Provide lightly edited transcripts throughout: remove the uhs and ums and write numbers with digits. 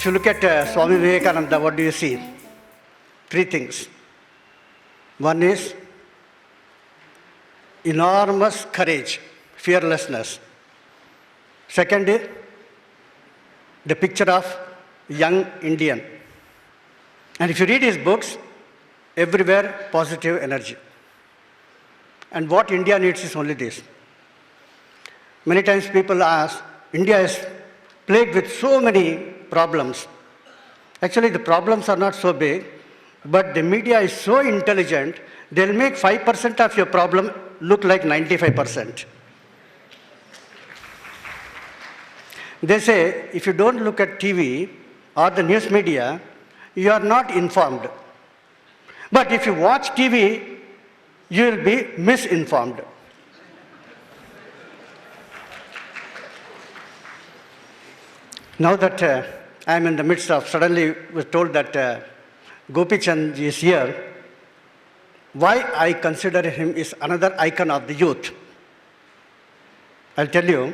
If you look at Swami Vivekananda, what do you see? Three things. One is enormous courage, fearlessness. Second is the picture of young Indian. And if you read his books, everywhere positive energy. And what India needs is only this. Many times people ask, India is plagued with so many problems. Actually, the problems are not so big, but the media is so intelligent, they'll make 5% of your problem look like 95%. They say, if you don't look at TV or the news media, you are not informed. But if you watch TV, you will be misinformed. Now that I am in the midst of, suddenly was told that Gopi Chand is here, why I consider him is another icon of the youth. I'll tell you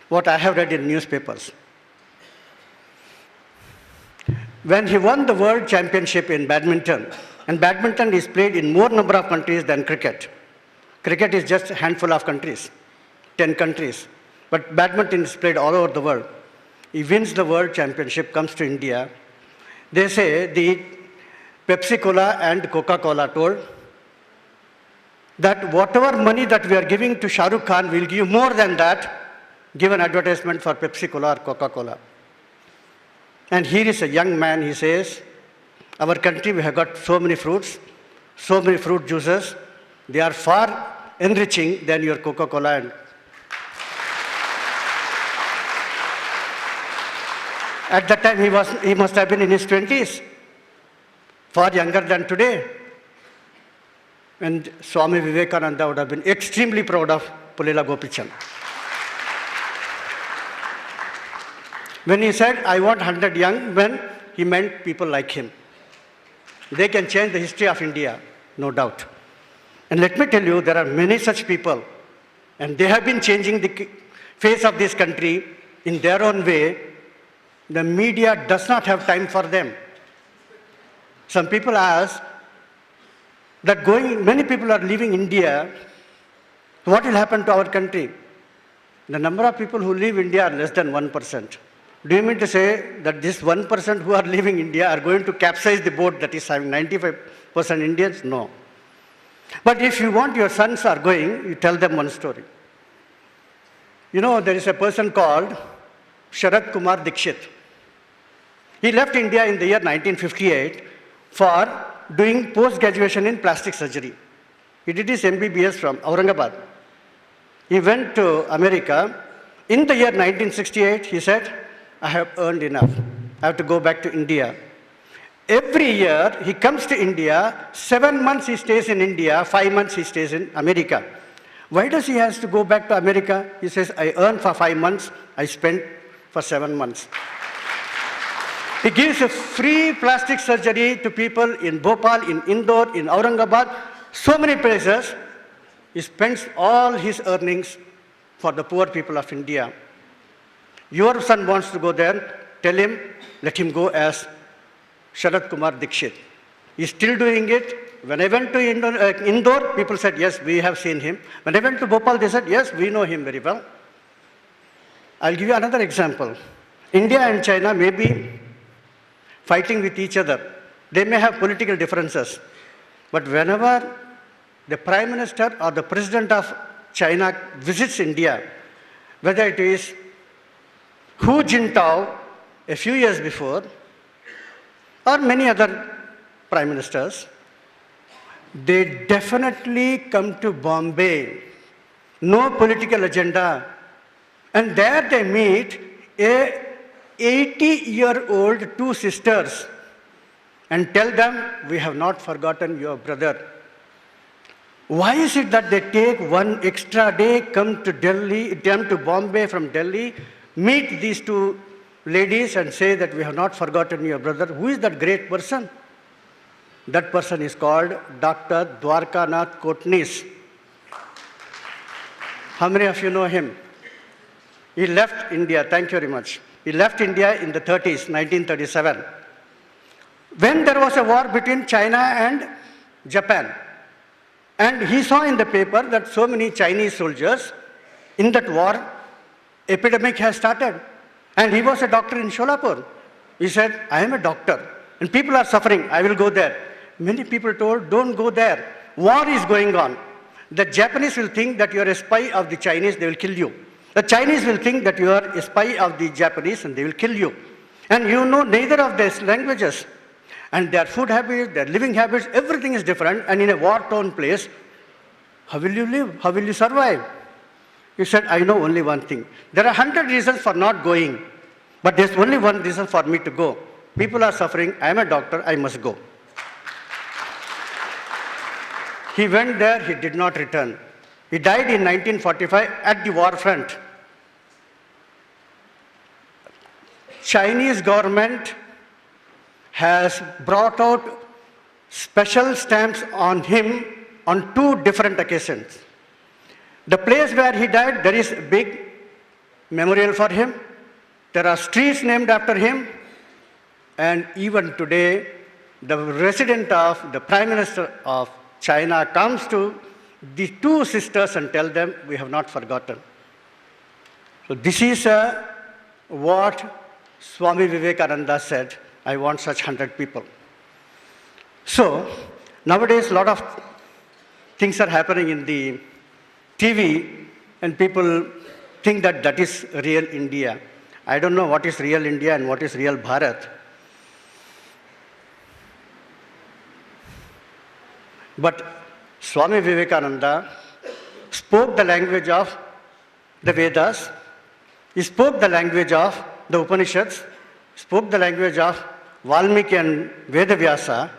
what I have read in newspapers. When he won the world championship in badminton, and badminton is played in more number of countries than cricket. Cricket is just a handful of countries, 10 countries. But badminton is played all over the world. He wins the world championship, comes to India. They say the Pepsi-Cola and Coca-Cola told that whatever money that we are giving to Shah Rukh Khan, we'll give more than that, give an advertisement for Pepsi-Cola or Coca-Cola. And here is a young man, he says, our country, we have got so many fruits, so many fruit juices. They are far enriching than your Coca-Cola. And at that time, he must have been in his 20s, far younger than today. And Swami Vivekananda would have been extremely proud of Pullela Gopichand. When he said, I want 100 young men, he meant people like him. They can change the history of India, no doubt. And let me tell you, there are many such people, and they have been changing the face of this country in their own way. The media does not have time for them. Some people ask that many people are leaving India, what will happen to our country? The number of people who leave India are less than 1%. Do you mean to say that this 1% who are leaving India are going to capsize the boat that is having 95% Indians? No. But if you want your sons are going, you tell them one story. You know, there is a person called Kumar Dikshit. He left India in the year 1958 for doing post-graduation in plastic surgery. He did his MBBS from Aurangabad. He went to America. In the year 1968, he said, I have earned enough. I have to go back to India. Every year, he comes to India. 7 months he stays in India, 5 months he stays in America. Why does he have to go back to America? He says, I earn for 5 months, I spend for 7 months. He gives a free plastic surgery to people in Bhopal, in Indore, in Aurangabad, so many places. He spends all his earnings for the poor people of India. Your son wants to go there, tell him, let him go as Kumar Dikshit. He's still doing it. When I went to Indore, people said, yes, we have seen him. When I went to Bhopal, they said, yes, we know him very well. I'll give you another example. India and China may be fighting with each other. They may have political differences. But whenever the Prime Minister or the President of China visits India, whether it is Hu Jintao a few years before, or many other prime ministers, they definitely come to Bombay. No political agenda. And there they meet a 80-year-old two sisters and tell them, we have not forgotten your brother. Why is it that they take one extra day, come to Bombay from Delhi, meet these two ladies and say that we have not forgotten your brother? Who is that great person? That person is called Dr. Dwarkanath Kotnis. How many of you know him? He left India. Thank you very much. He left India in the 30s, 1937. When there was a war between China and Japan, and he saw in the paper that so many Chinese soldiers in that war, epidemic has started. And he was a doctor in Sholapur. He said, I am a doctor, and people are suffering, I will go there. Many people told, don't go there. War is going on. The Japanese will think that you are a spy of the Chinese, they will kill you. The Chinese will think that you are a spy of the Japanese and they will kill you. And you know neither of these languages. And their food habits, their living habits, everything is different. And in a war-torn place, how will you live? How will you survive? He said, I know only one thing. There are 100 reasons for not going, but there's only one reason for me to go. People are suffering, I am a doctor, I must go. He went there, he did not return. He died in 1945 at the war front. Chinese government has brought out special stamps on him on 2 different occasions. The place where he died, there is a big memorial for him. There are streets named after him. And even today, the resident of the Prime Minister of China comes to the 2 sisters and tell them, we have not forgotten. So this is what Swami Vivekananda said, I want such 100 people. So nowadays, a lot of things are happening in the TV, and people think that that is real India. I don't know what is real India and what is real Bharat. But Swami Vivekananda spoke the language of the Vedas, he spoke the language of the Upanishads, spoke the language of Valmiki and Vedavyasa,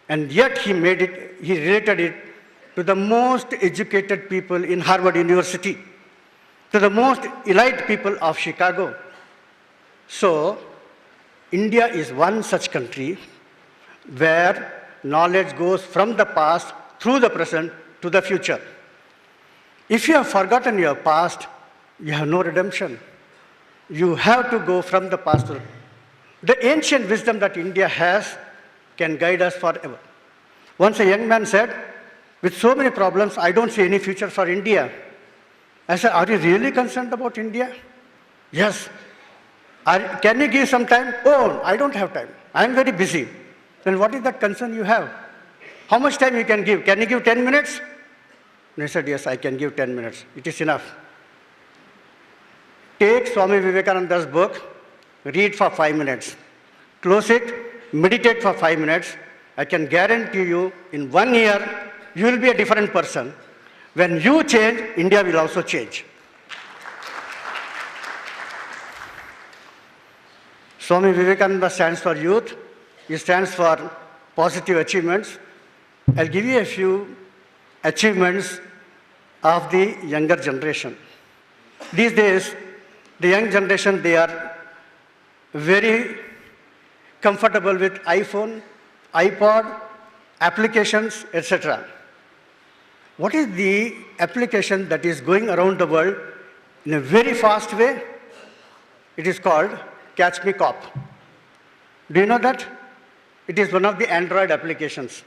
and yet he related it to the most educated people in Harvard University, to the most elite people of Chicago. So, India is one such country where knowledge goes from the past, through the present, to the future. If you have forgotten your past, you have no redemption. You have to go from the past to the ancient wisdom that India has can guide us forever. Once a young man said, with so many problems, I don't see any future for India. I said, are you really concerned about India? Yes. Can you give some time? Oh, I don't have time. I am very busy. Then what is that concern you have? How much time you can give? Can you give 10 minutes? And I said, yes, I can give 10 minutes. It is enough. Take Swami Vivekananda's book, read for 5 minutes. Close it, meditate for 5 minutes. I can guarantee you, in 1 year, you will be a different person. When you change, India will also change. Swami Vivekananda stands for youth. He stands for positive achievements. I'll give you a few achievements of the younger generation. These days, the young generation, they are very comfortable with iPhone, iPod, applications, etc. What is the application that is going around the world in a very fast way? It is called Catch Me Cop. Do you know that? It is one of the Android applications.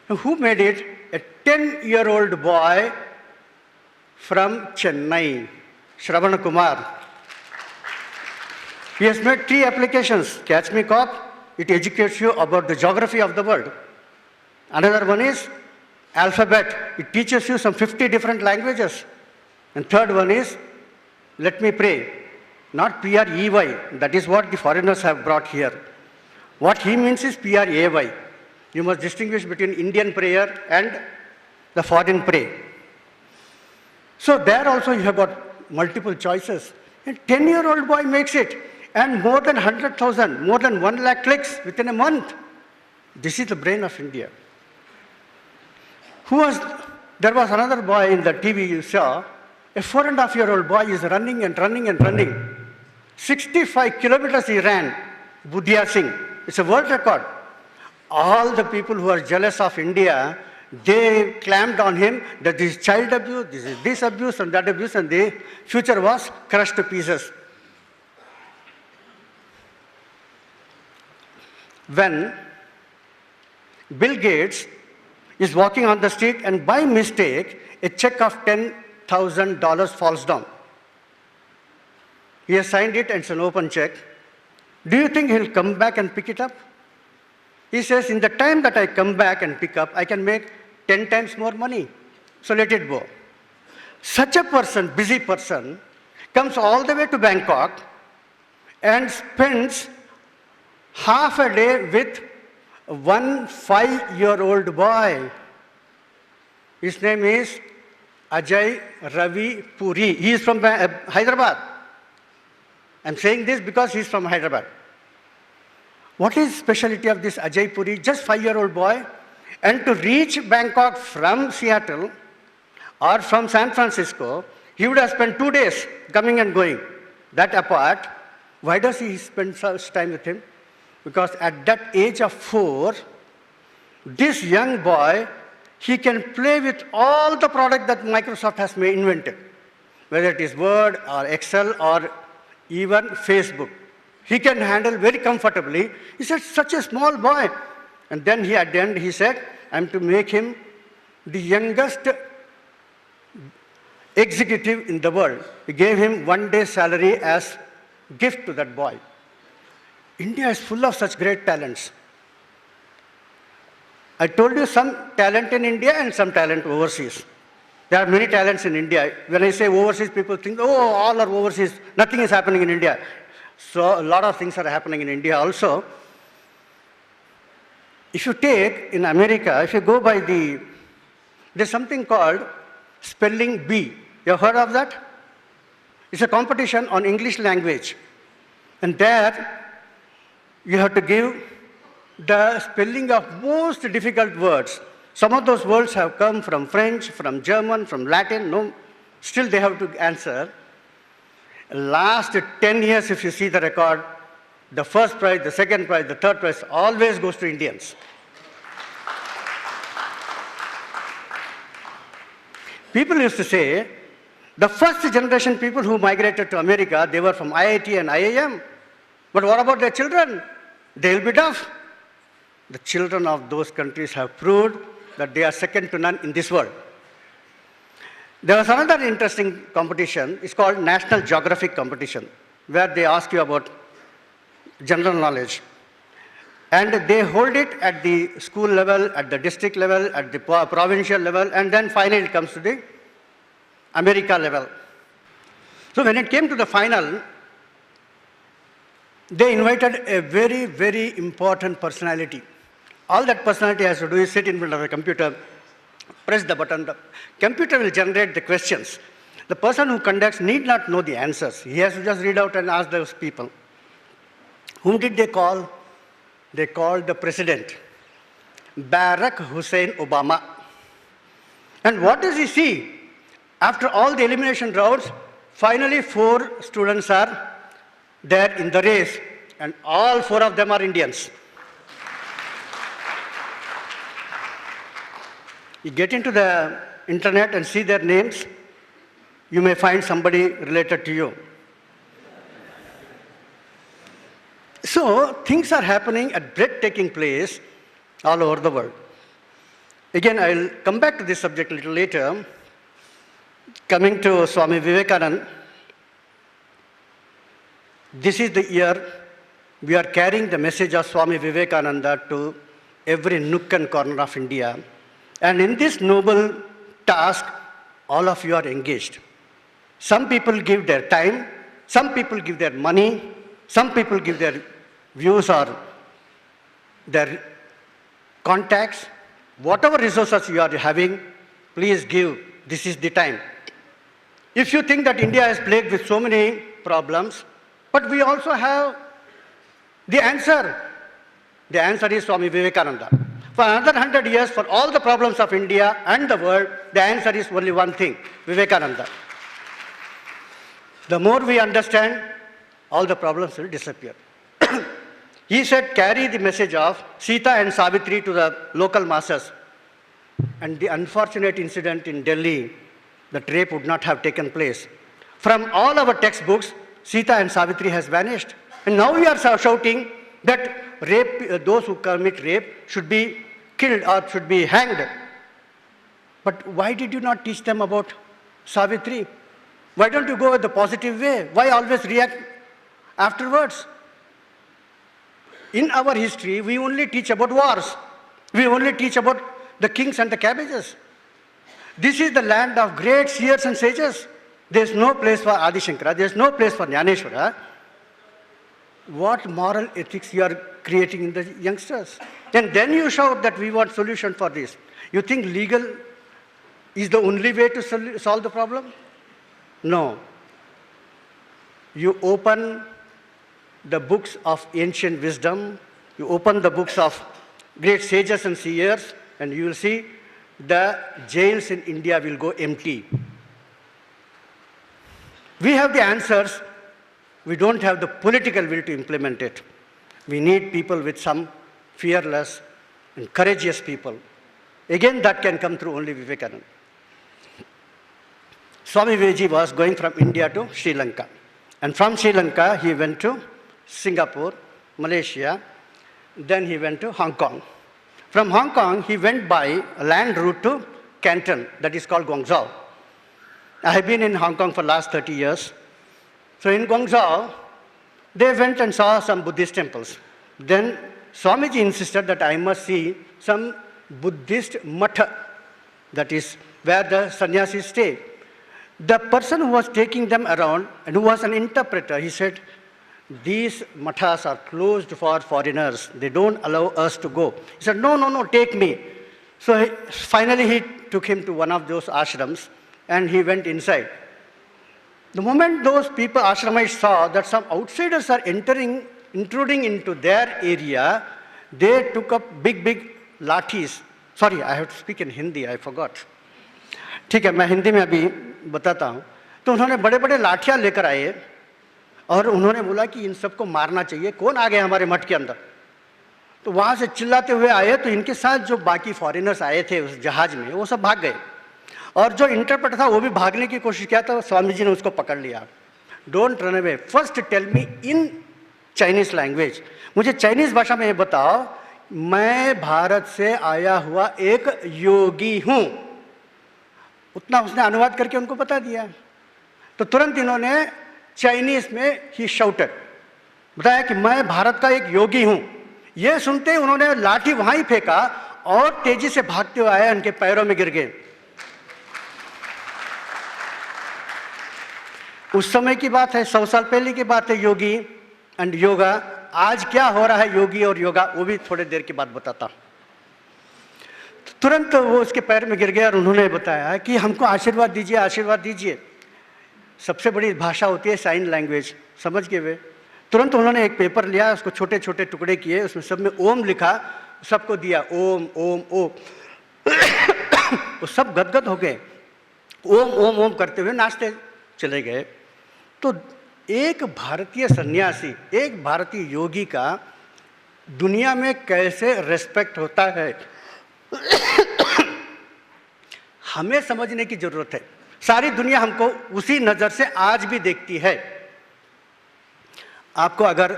Who made it? A 10-year-old boy from Chennai, Kumar. He has made 3 applications. Catch Me Cop, it educates you about the geography of the world. Another one is Alphabet. It teaches you some 50 different languages. And third one is Let Me Pray. Not P-R-E-Y. That is what the foreigners have brought here. What he means is P-R-A-Y. You must distinguish between Indian prayer and the foreign prayer. So there also you have got multiple choices. A 10-year-old boy makes it. And more than 100,000, more than 1 lakh clicks within a month. This is the brain of India. There was another boy in the TV you saw, a 4.5-year-old boy is running and running and running. 65 kilometers he ran, Budhya Singh. It's a world record. All the people who are jealous of India, they clamped on him that this is child abuse, this is this abuse and that abuse, and the future was crushed to pieces. when Bill Gates is walking on the street and by mistake, a check of $10,000 falls down. He has signed it and it's an open check. Do you think he'll come back and pick it up? He says, in the time that I come back and pick up, I can make 10 times more money. So let it go. Such a person, busy person, comes all the way to Bangkok and spends half a day with one 5-year-old boy. His name is Ajay Ravi Puri. He is from Hyderabad. I'm saying this because he's from Hyderabad. What is specialty of this Ajay Puri? Just 5-year-old boy. And to reach Bangkok from Seattle or from San Francisco, he would have spent 2 days coming and going. That apart, why does he spend such time with him? Because at that age of 4, this young boy, he can play with all the product that Microsoft has invented, whether it is Word or Excel or even Facebook. He can handle very comfortably. He said, such a small boy. And then at the end, he said, I'm to make him the youngest executive in the world. He gave him 1 day's salary as gift to that boy. India is full of such great talents. I told you some talent in India and some talent overseas. There are many talents in India. When I say overseas, people think, oh, all are overseas. Nothing is happening in India. So a lot of things are happening in India also. If you take in America, if you go by there's something called spelling bee. You have heard of that? It's a competition on English language. And there, you have to give the spelling of most difficult words. Some of those words have come from French, from German, from Latin. No, still they have to answer. Last 10 years, if you see the record, the first prize, the second prize, the third prize always goes to Indians. People used to say, the first generation people who migrated to America, they were from IIT and IIM. But what about their children? They'll be deaf. The children of those countries have proved that they are second to none in this world. There was another interesting competition. It's called National Geographic Competition, where they ask you about general knowledge. And they hold it at the school level, at the district level, at the provincial level, and then finally it comes to the America level. So when it came to the final, they invited a very, very important personality. All that personality has to do is sit in front of a computer, press the button. The computer will generate the questions. The person who conducts need not know the answers. He has to just read out and ask those people. Whom did they call? They called the president, Barack Hussein Obama. And what does he see? After all the elimination rounds, finally 4 students are there in the race, and all 4 of them are Indians. You get into the internet and see their names, you may find somebody related to you. So things are happening at breathtaking pace all over the world. Again, I'll come back to this subject a little later. Coming to Swami Vivekananda, this is the year we are carrying the message of Swami Vivekananda to every nook and corner of India. And in this noble task, all of you are engaged. Some people give their time, some people give their money, some people give their views or their contacts. Whatever resources you are having, please give. This is the time. If you think that India is plagued with so many problems, but we also have the answer. The answer is Swami Vivekananda. For another 100 years, for all the problems of India and the world, the answer is only one thing, Vivekananda. The more we understand, all the problems will disappear. He said, carry the message of Sita and Savitri to the local masses. And the unfortunate incident in Delhi, that rape would not have taken place. From all our textbooks, Sita and Savitri has vanished. And now we are shouting that rape, those who commit rape should be killed or should be hanged. But why did you not teach them about Savitri? Why don't you go the positive way? Why always react afterwards? In our history, we only teach about wars. We only teach about the kings and the cabbages. This is the land of great seers and sages. There is no place for Adi Shankara. There is no place for Jnaneshwara. What moral ethics you are creating in the youngsters? And then you shout that we want solution for this. You think legal is the only way to solve the problem? No. You open the books of ancient wisdom, you open the books of great sages and seers, and you will see the jails in India will go empty. We have the answers, we don't have the political will to implement it. We need people with some fearless and courageous people. Again, that can come through only Vivekananda. Swami Vivekananda was going from India to Sri Lanka. And from Sri Lanka, he went to Singapore, Malaysia, then he went to Hong Kong. From Hong Kong, he went by a land route to Canton, that is called Guangzhou. I have been in Hong Kong for the last 30 years. So in Guangzhou, they went and saw some Buddhist temples. Then Swamiji insisted that I must see some Buddhist matha, that is where the sannyasis stay. The person who was taking them around and who was an interpreter, he said, these mathas are closed for foreigners. They don't allow us to go. He said, no, no, no, take me. So finally he took him to one of those ashrams and he went inside. The moment those people, ashramites, saw that some outsiders are intruding into their area, they took up big, big lathis. Sorry, I have to speak in Hindi, I forgot. ठीक है, मैं हिंदी में अभी बताता हूँ. तो उन्होंने बड़े बड़े लाठियाँ लेकर आए और उन्होंने बोला कि इन सबको मारना चाहिए. कौन आ गए हमारे मठ के अंदर? तो वहाँ से चिल्लाते हुए आए. तो इनके साथ जो बाकी फॉरेनर्स आए थे उस जहाज में, वो सब भाग गए. और जो इंटरप्रेटर था वो भी भागने की कोशिश किया, तो स्वामी जी ने उसको पकड़ लिया. Don't run away, first tell me in Chinese language. मुझे चाइनीज भाषा में ये बताओ, मैं भारत से आया हुआ एक योगी हूँ. उतना उसने अनुवाद करके उनको बता दिया. तो तुरंत इन्होंने चाइनीज में ही शाउटेड, बताया कि मैं भारत का एक योगी हूँ. ये सुनते ही उन्होंने लाठी वहाँ ही फेंका और तेजी से भागते हुए आए, उनके पैरों में गिर गए. उस समय की बात है, 100 साल पहले की बात है. योगी एंड योगा. आज क्या हो रहा है योगी और योगा, वो भी थोड़ी देर के बाद बताता हूँ. तुरंत वो उसके पैर में गिर गया और उन्होंने बताया कि हमको आशीर्वाद दीजिए, आशीर्वाद दीजिए. सबसे बड़ी भाषा होती है साइन लैंग्वेज, समझ गए वे. तुरंत उन्होंने एक पेपर लिया, उसको छोटे छोटे टुकड़े किए, उसमें सब में ओम लिखा, सबको दिया. ओम ओम ओम. वो सब गदगद हो गए. ओम ओम ओम करते हुए नाचते चले गए. तो एक भारतीय सन्यासी, एक भारतीय योगी का दुनिया में कैसे रेस्पेक्ट होता है, हमें समझने की जरूरत है. सारी दुनिया हमको उसी नजर से आज भी देखती है. आपको अगर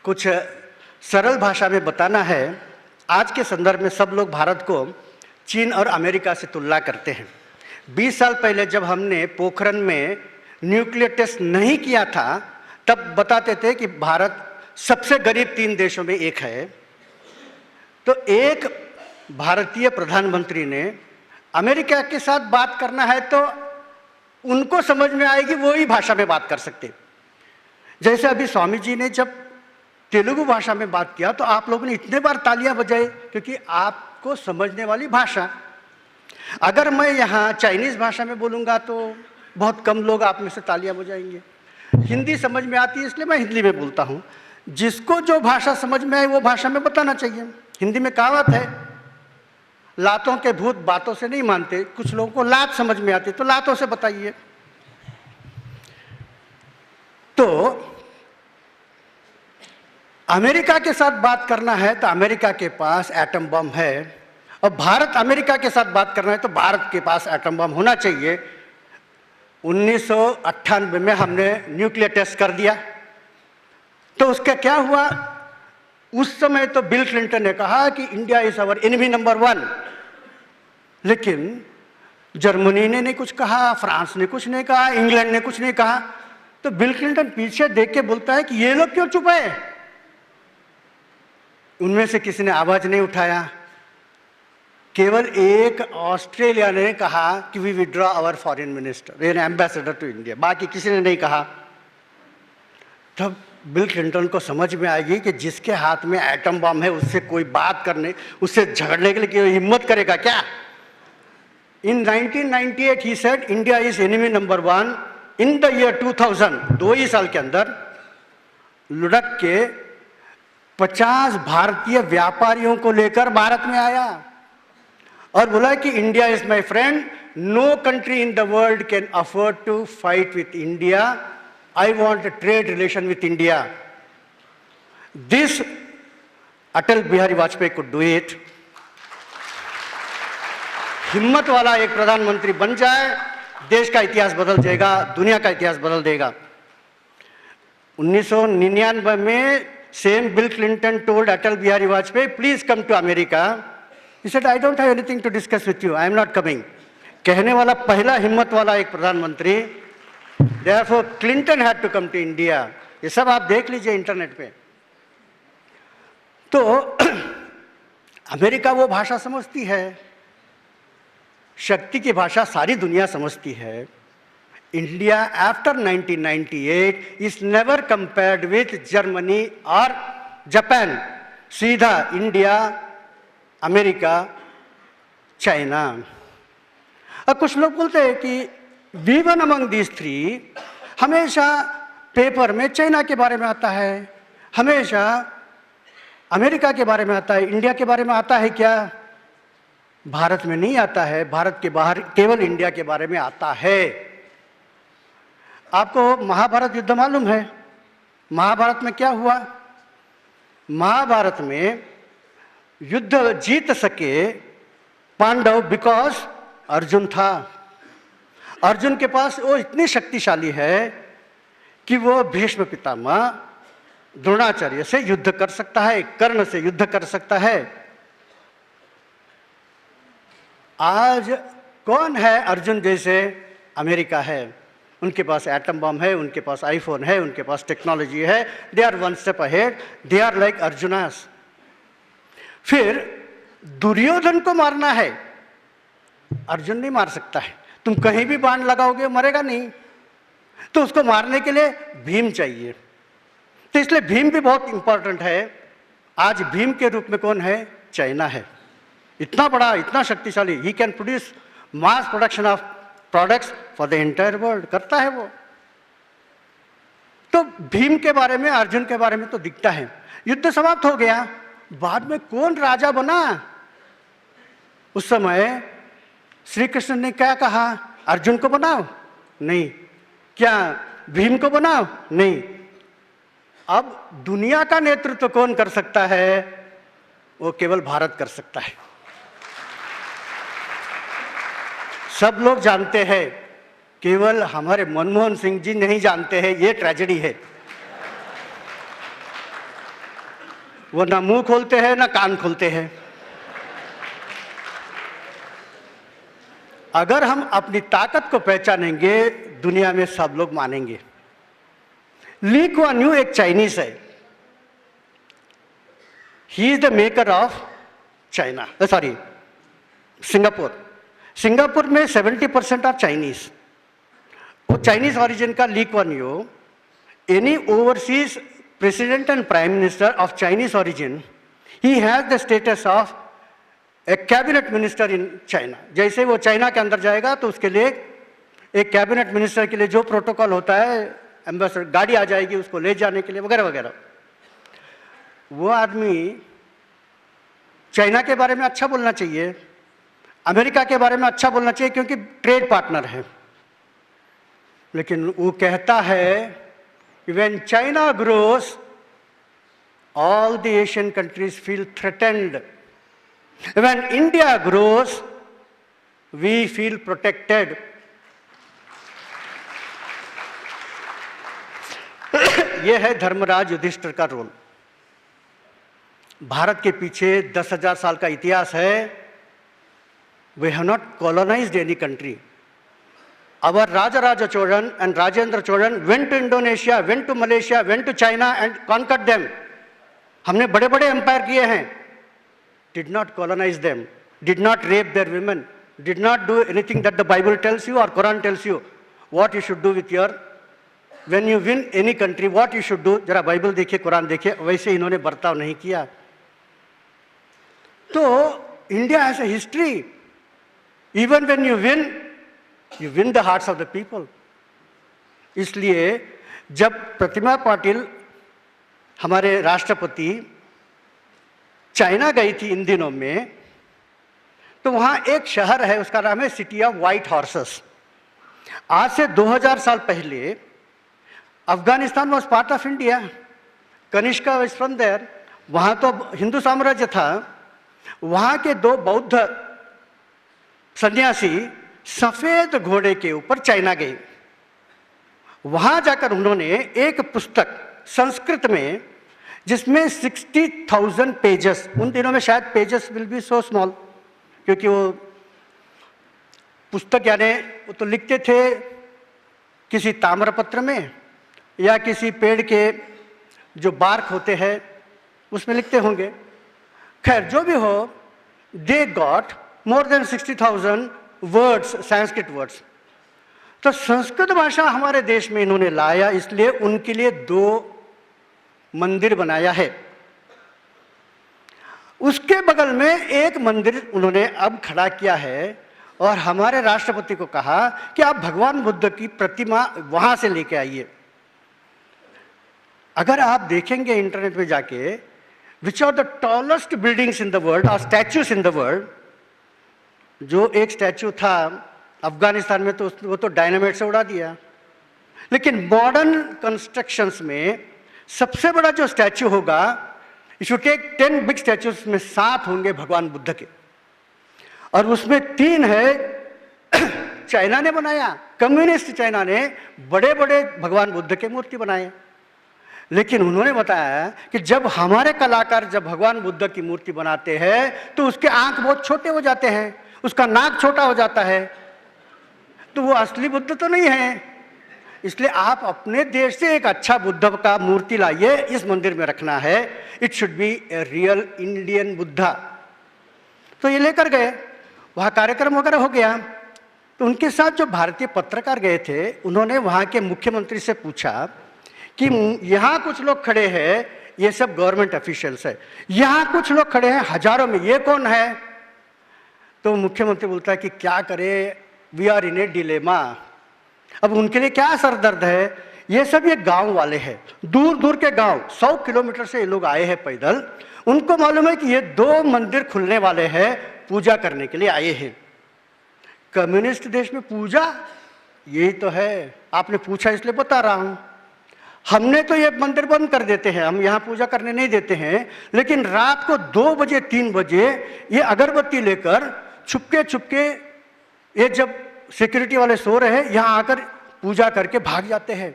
कुछ सरल भाषा में बताना है, आज के संदर्भ में सब लोग भारत को चीन और अमेरिका से तुलना करते हैं. 20 साल पहले जब हमने पोखरण में न्यूक्लियर टेस्ट नहीं किया था, तब बताते थे कि भारत सबसे गरीब 3 देशों में एक है. तो एक भारतीय प्रधानमंत्री ने अमेरिका के साथ बात करना है तो उनको समझ में आएगी, वो ही भाषा में बात कर सकते. जैसे अभी स्वामी जी ने जब तेलुगु भाषा में बात किया तो आप लोगों ने इतने बार तालियां बजाई, क्योंकि आपको समझने वाली भाषा. अगर मैं यहाँ चाइनीज भाषा में बोलूँगा तो बहुत कम लोग आप में से तालियां बजाएंगे. हिंदी समझ में आती है इसलिए मैं हिंदी में बोलता हूँ. जिसको जो भाषा समझ में आए वो भाषा में बताना चाहिए. हिंदी में कहावत है, लातों के भूत बातों से नहीं मानते. कुछ लोगों को लात समझ में आती, तो लातों से बताइए. तो अमेरिका के साथ बात करना है तो अमेरिका के पास एटम बम है, और भारत अमेरिका के साथ बात करना है तो भारत के पास एटम बम होना चाहिए. 1998 में हमने न्यूक्लियर टेस्ट कर दिया, तो उसका क्या हुआ? उस समय तो बिल क्लिंटन ने कहा कि India is our enemy number 1, लेकिन जर्मनी ने नहीं कुछ कहा, फ्रांस ने कुछ नहीं कहा, इंग्लैंड ने कुछ नहीं कहा। तो बिल क्लिंटन पीछे देख के बोलता है कि ये लोग क्यों चुप है? उनमें से किसी ने आवाज नहीं उठाया। केवल एक ऑस्ट्रेलिया ने कहा कि we withdraw our foreign minister, ambassador to India, बाकी किसी ने नहीं कहा। तब बिल क्लिंटन को समझ में आएगी कि जिसके हाथ में एटम बम है उससे कोई बात करने, उससे झगड़ने के लिए हिम्मत करेगा क्या? In 1998 he said India is enemy number 1. In the year 2000, 2 ही साल के अंदर लुढ़क के 50 भारतीय व्यापारियों को लेकर भारत में आया और बोला कि India is my friend, no country in the world can afford to fight with India, I want trade relation with India. This Atal Bihari Vajpayee could do it. हिम्मत वाला एक प्रधानमंत्री बन जाए, देश का इतिहास बदल जाएगा, दुनिया का इतिहास बदल देगा। 1999 में same Bill Clinton told Atal Bihari Vajpayee, please come to America. He said I don't have anything to discuss with you, I am not coming. कहने वाला पहला हिम्मत वाला एक प्रधानमंत्री। Therefore Clinton had to come to India. ये सब आप देख लीजिए इंटरनेट पे। तो अमेरिका वो भाषा समझती है, शक्ति की भाषा सारी दुनिया समझती है। India after 1998 is never compared with Germany और जापान, सीधा इंडिया, अमेरिका, चाइना। अब कुछ लोग बोलते हैं कि we one among these three, हमेशा पेपर में चाइना के बारे में आता है, हमेशा अमेरिका के बारे में आता है, इंडिया के बारे में आता है क्या? भारत में नहीं आता है, भारत के बाहर केवल इंडिया के बारे में आता है। आपको महाभारत युद्ध मालूम है? महाभारत में क्या हुआ? महाभारत में युद्ध जीत सके पांडव बिकॉज अर्जुन था। अर्जुन के पास वो इतनी शक्तिशाली है कि वो भीष्म पितामह, द्रोणाचार्य से युद्ध कर सकता है, कर्ण से युद्ध कर सकता है। आज कौन है अर्जुन जैसे? अमेरिका है। उनके पास एटम बम है, उनके पास आईफोन है, उनके पास टेक्नोलॉजी है। They are one step ahead, they are like Arjunas. फिर दुर्योधन को मारना है, अर्जुन नहीं मार सकता है। तुम कहीं भी बाण लगाओगे मरेगा नहीं, तो उसको मारने के लिए भीम चाहिए। तो इसलिए भीम भी बहुत इंपॉर्टेंट है। आज भीम के रूप में कौन है? चाइना है। इतना बड़ा, इतना शक्तिशाली, he can produce mass production of products for the entire world, करता है वो। तो भीम के बारे में, अर्जुन के बारे में तो दिखता है। युद्ध समाप्त हो गया, बाद में कौन राजा बना? उस समय श्री कृष्ण ने क्या कहा? अर्जुन को बनाओ? नहीं। क्या भीम को बनाओ? नहीं। अब दुनिया का नेतृत्व कौन कर सकता है? वो केवल भारत कर सकता है। सब लोग जानते हैं, केवल हमारे मनमोहन सिंह जी नहीं जानते हैं। ये ट्रेजेडी है। वो ना मुंह खोलते हैं ना कान खोलते हैं। अगर हम अपनी ताकत को पहचानेंगे, दुनिया में सब लोग मानेंगे। ली कुआन यू एक चाइनीज है। He is the maker of China, sorry Singapore. Singapore में 70% ऑफ चाइनीज। वो चाइनीज ओरिजिन का Lee Kuan Yew, any overseas president and prime minister of Chinese origin, he has the status of a cabinet minister in China. जैसे वो China के अंदर जाएगा तो उसके लिए एक कैबिनेट मिनिस्टर के लिए जो प्रोटोकॉल होता है, एम्बेसडर गाड़ी आ जाएगी उसको ले जाने के लिए, वगैरह वगैरह। वो आदमी चाइना के बारे में अच्छा बोलना चाहिए, अमेरिका के बारे में अच्छा बोलना चाहिए, क्योंकि ट्रेड पार्टनर है। लेकिन वो कहता है when China grows all the Asian countries feel threatened, when India grows we feel protected. यह है धर्मराज युधिष्ठिर का रोल। भारत के पीछे 10,000 साल का इतिहास है। We have not colonized any country. Our Raja Cholan and Rajendra Cholan went to Indonesia, went to Malaysia, went to China and conquered them. हमने बड़े बड़े एम्पायर किए हैं, did not colonize them, did not rape their women, did not do anything that the Bible tells you or Quran tells you. What you should do with your, when you win any country, what you should do, जरा Bible देखिए, कुरान देखिए, वैसे इन्होंने बर्ताव नहीं किया। तो India has a history. Even when you win the hearts of the people. इसलिए जब प्रतिमा पाटिल हमारे राष्ट्रपति चाइना गई थी इन दिनों में, तो वहाँ एक शहर है, उसका नाम है सिटी ऑफ व्हाइट हॉर्सेस। आज से 2000 साल पहले Afghanistan was part of India, Kanishka was from there. वहाँ तो हिंदू साम्राज्य था। वहाँ के 2 बौद्ध सन्यासी सफेद घोड़े के ऊपर चाइना गए। वहां जाकर उन्होंने एक पुस्तक संस्कृत में, जिसमें 60,000 पेजेस, उन दिनों में शायद pages will be so small, क्योंकि वो पुस्तक यानी वो तो लिखते थे किसी ताम्रपत्र में या किसी पेड़ के जो बार्क होते हैं उसमें लिखते होंगे। खैर जो भी हो, they got more than 60,000 words, Sanskrit words. तो संस्कृत भाषा हमारे देश में इन्होंने लाया, इसलिए उनके लिए 2 मंदिर बनाया है। उसके बगल में एक मंदिर उन्होंने अब खड़ा किया है और हमारे राष्ट्रपति को कहा कि आप भगवान बुद्ध की प्रतिमा वहां से लेके आइए। अगर आप देखेंगे इंटरनेट पे जाके, which are the tallest buildings in the world और स्टैच्यूज इन द वर्ल्ड, जो एक स्टैचू था अफगानिस्तान में तो वो तो डायनामाइट से उड़ा दिया, लेकिन मॉडर्न कंस्ट्रक्शंस में सबसे बड़ा जो स्टैचू होगा, if you take 10 big statues में 7 होंगे भगवान बुद्ध के, और उसमें 3 है चाइना ने बनाया, कम्युनिस्ट चाइना ने बड़े बड़े भगवान बुद्ध के मूर्ति बनाए। लेकिन उन्होंने बताया कि जब हमारे कलाकार जब भगवान बुद्ध की मूर्ति बनाते हैं तो उसके आंख बहुत छोटे हो जाते हैं, उसका नाक छोटा हो जाता है, तो वो असली बुद्ध तो नहीं है। इसलिए आप अपने देश से एक अच्छा बुद्ध का मूर्ति लाइए, इस मंदिर में रखना है। It should be a real Indian Buddha. तो ये लेकर गए, वहाँ कार्यक्रम वगैरह हो गया। तो उनके साथ जो भारतीय पत्रकार गए थे, उन्होंने वहाँ के मुख्यमंत्री से पूछा कि यहाँ कुछ लोग खड़े हैं, ये सब गवर्नमेंट ऑफिशियल्स है, यहाँ कुछ लोग खड़े हैं हजारों में, ये कौन है? तो मुख्यमंत्री बोलता है कि क्या करे, we are in a dilemma. अब उनके लिए क्या सरदर्द है? ये सब ये गांव वाले हैं, दूर दूर के गांव, 100 किलोमीटर से ये लोग आए हैं पैदल। उनको मालूम है कि ये 2 मंदिर खुलने वाले हैं, पूजा करने के लिए आए हैं। कम्युनिस्ट देश में पूजा, यही तो है। आपने पूछा इसलिए बता रहा हूं। हमने तो ये मंदिर बंद कर देते हैं, हम यहाँ पूजा करने नहीं देते हैं, लेकिन रात को 2 बजे 3 बजे ये अगरबत्ती लेकर छुपके छुपके, ये जब सिक्योरिटी वाले सो रहे हैं, यहाँ आकर पूजा करके भाग जाते हैं।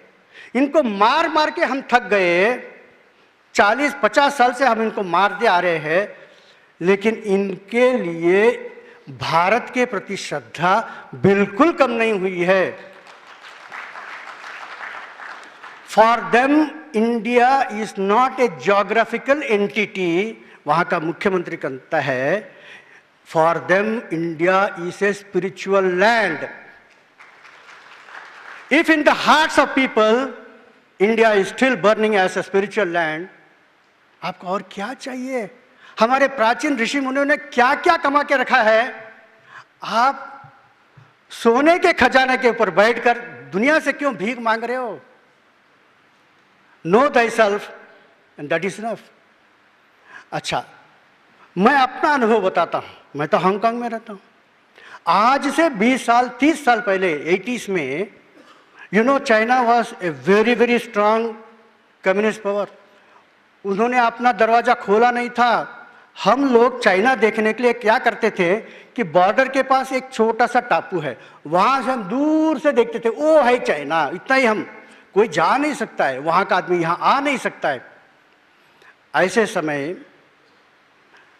इनको मार मार के हम थक गए, 40-50 साल से हम इनको मारते आ रहे हैं, लेकिन इनके लिए भारत के प्रति श्रद्धा बिल्कुल कम नहीं हुई है। For them India is not a geographical entity, वहां का मुख्यमंत्री कहता है, for them India is a spiritual land. If in the hearts of people India is still burning as a spiritual land, आपको और क्या चाहिए? हमारे प्राचीन ऋषि मुनियों ने क्या क्या कमा के रखा है। आप सोने के खजाने के ऊपर बैठकर दुनिया से क्यों भीख मांग रहे हो? Know thyself and that is enough। अच्छा, मैं अपना अनुभव बताता हूँ। मैं तो हांगकांग में रहता हूँ। आज से 20 साल 30 साल पहले 80s में, you know, China was a very very strong communist power. उन्होंने अपना दरवाजा खोला नहीं था। हम लोग चाइना देखने के लिए क्या करते थे कि बॉर्डर के पास एक छोटा सा टापू है, वहां से हम दूर से देखते थे, ओ है चाइना, इतना ही। हम, कोई जा नहीं सकता है, वहां का आदमी यहां आ नहीं सकता है। ऐसे समय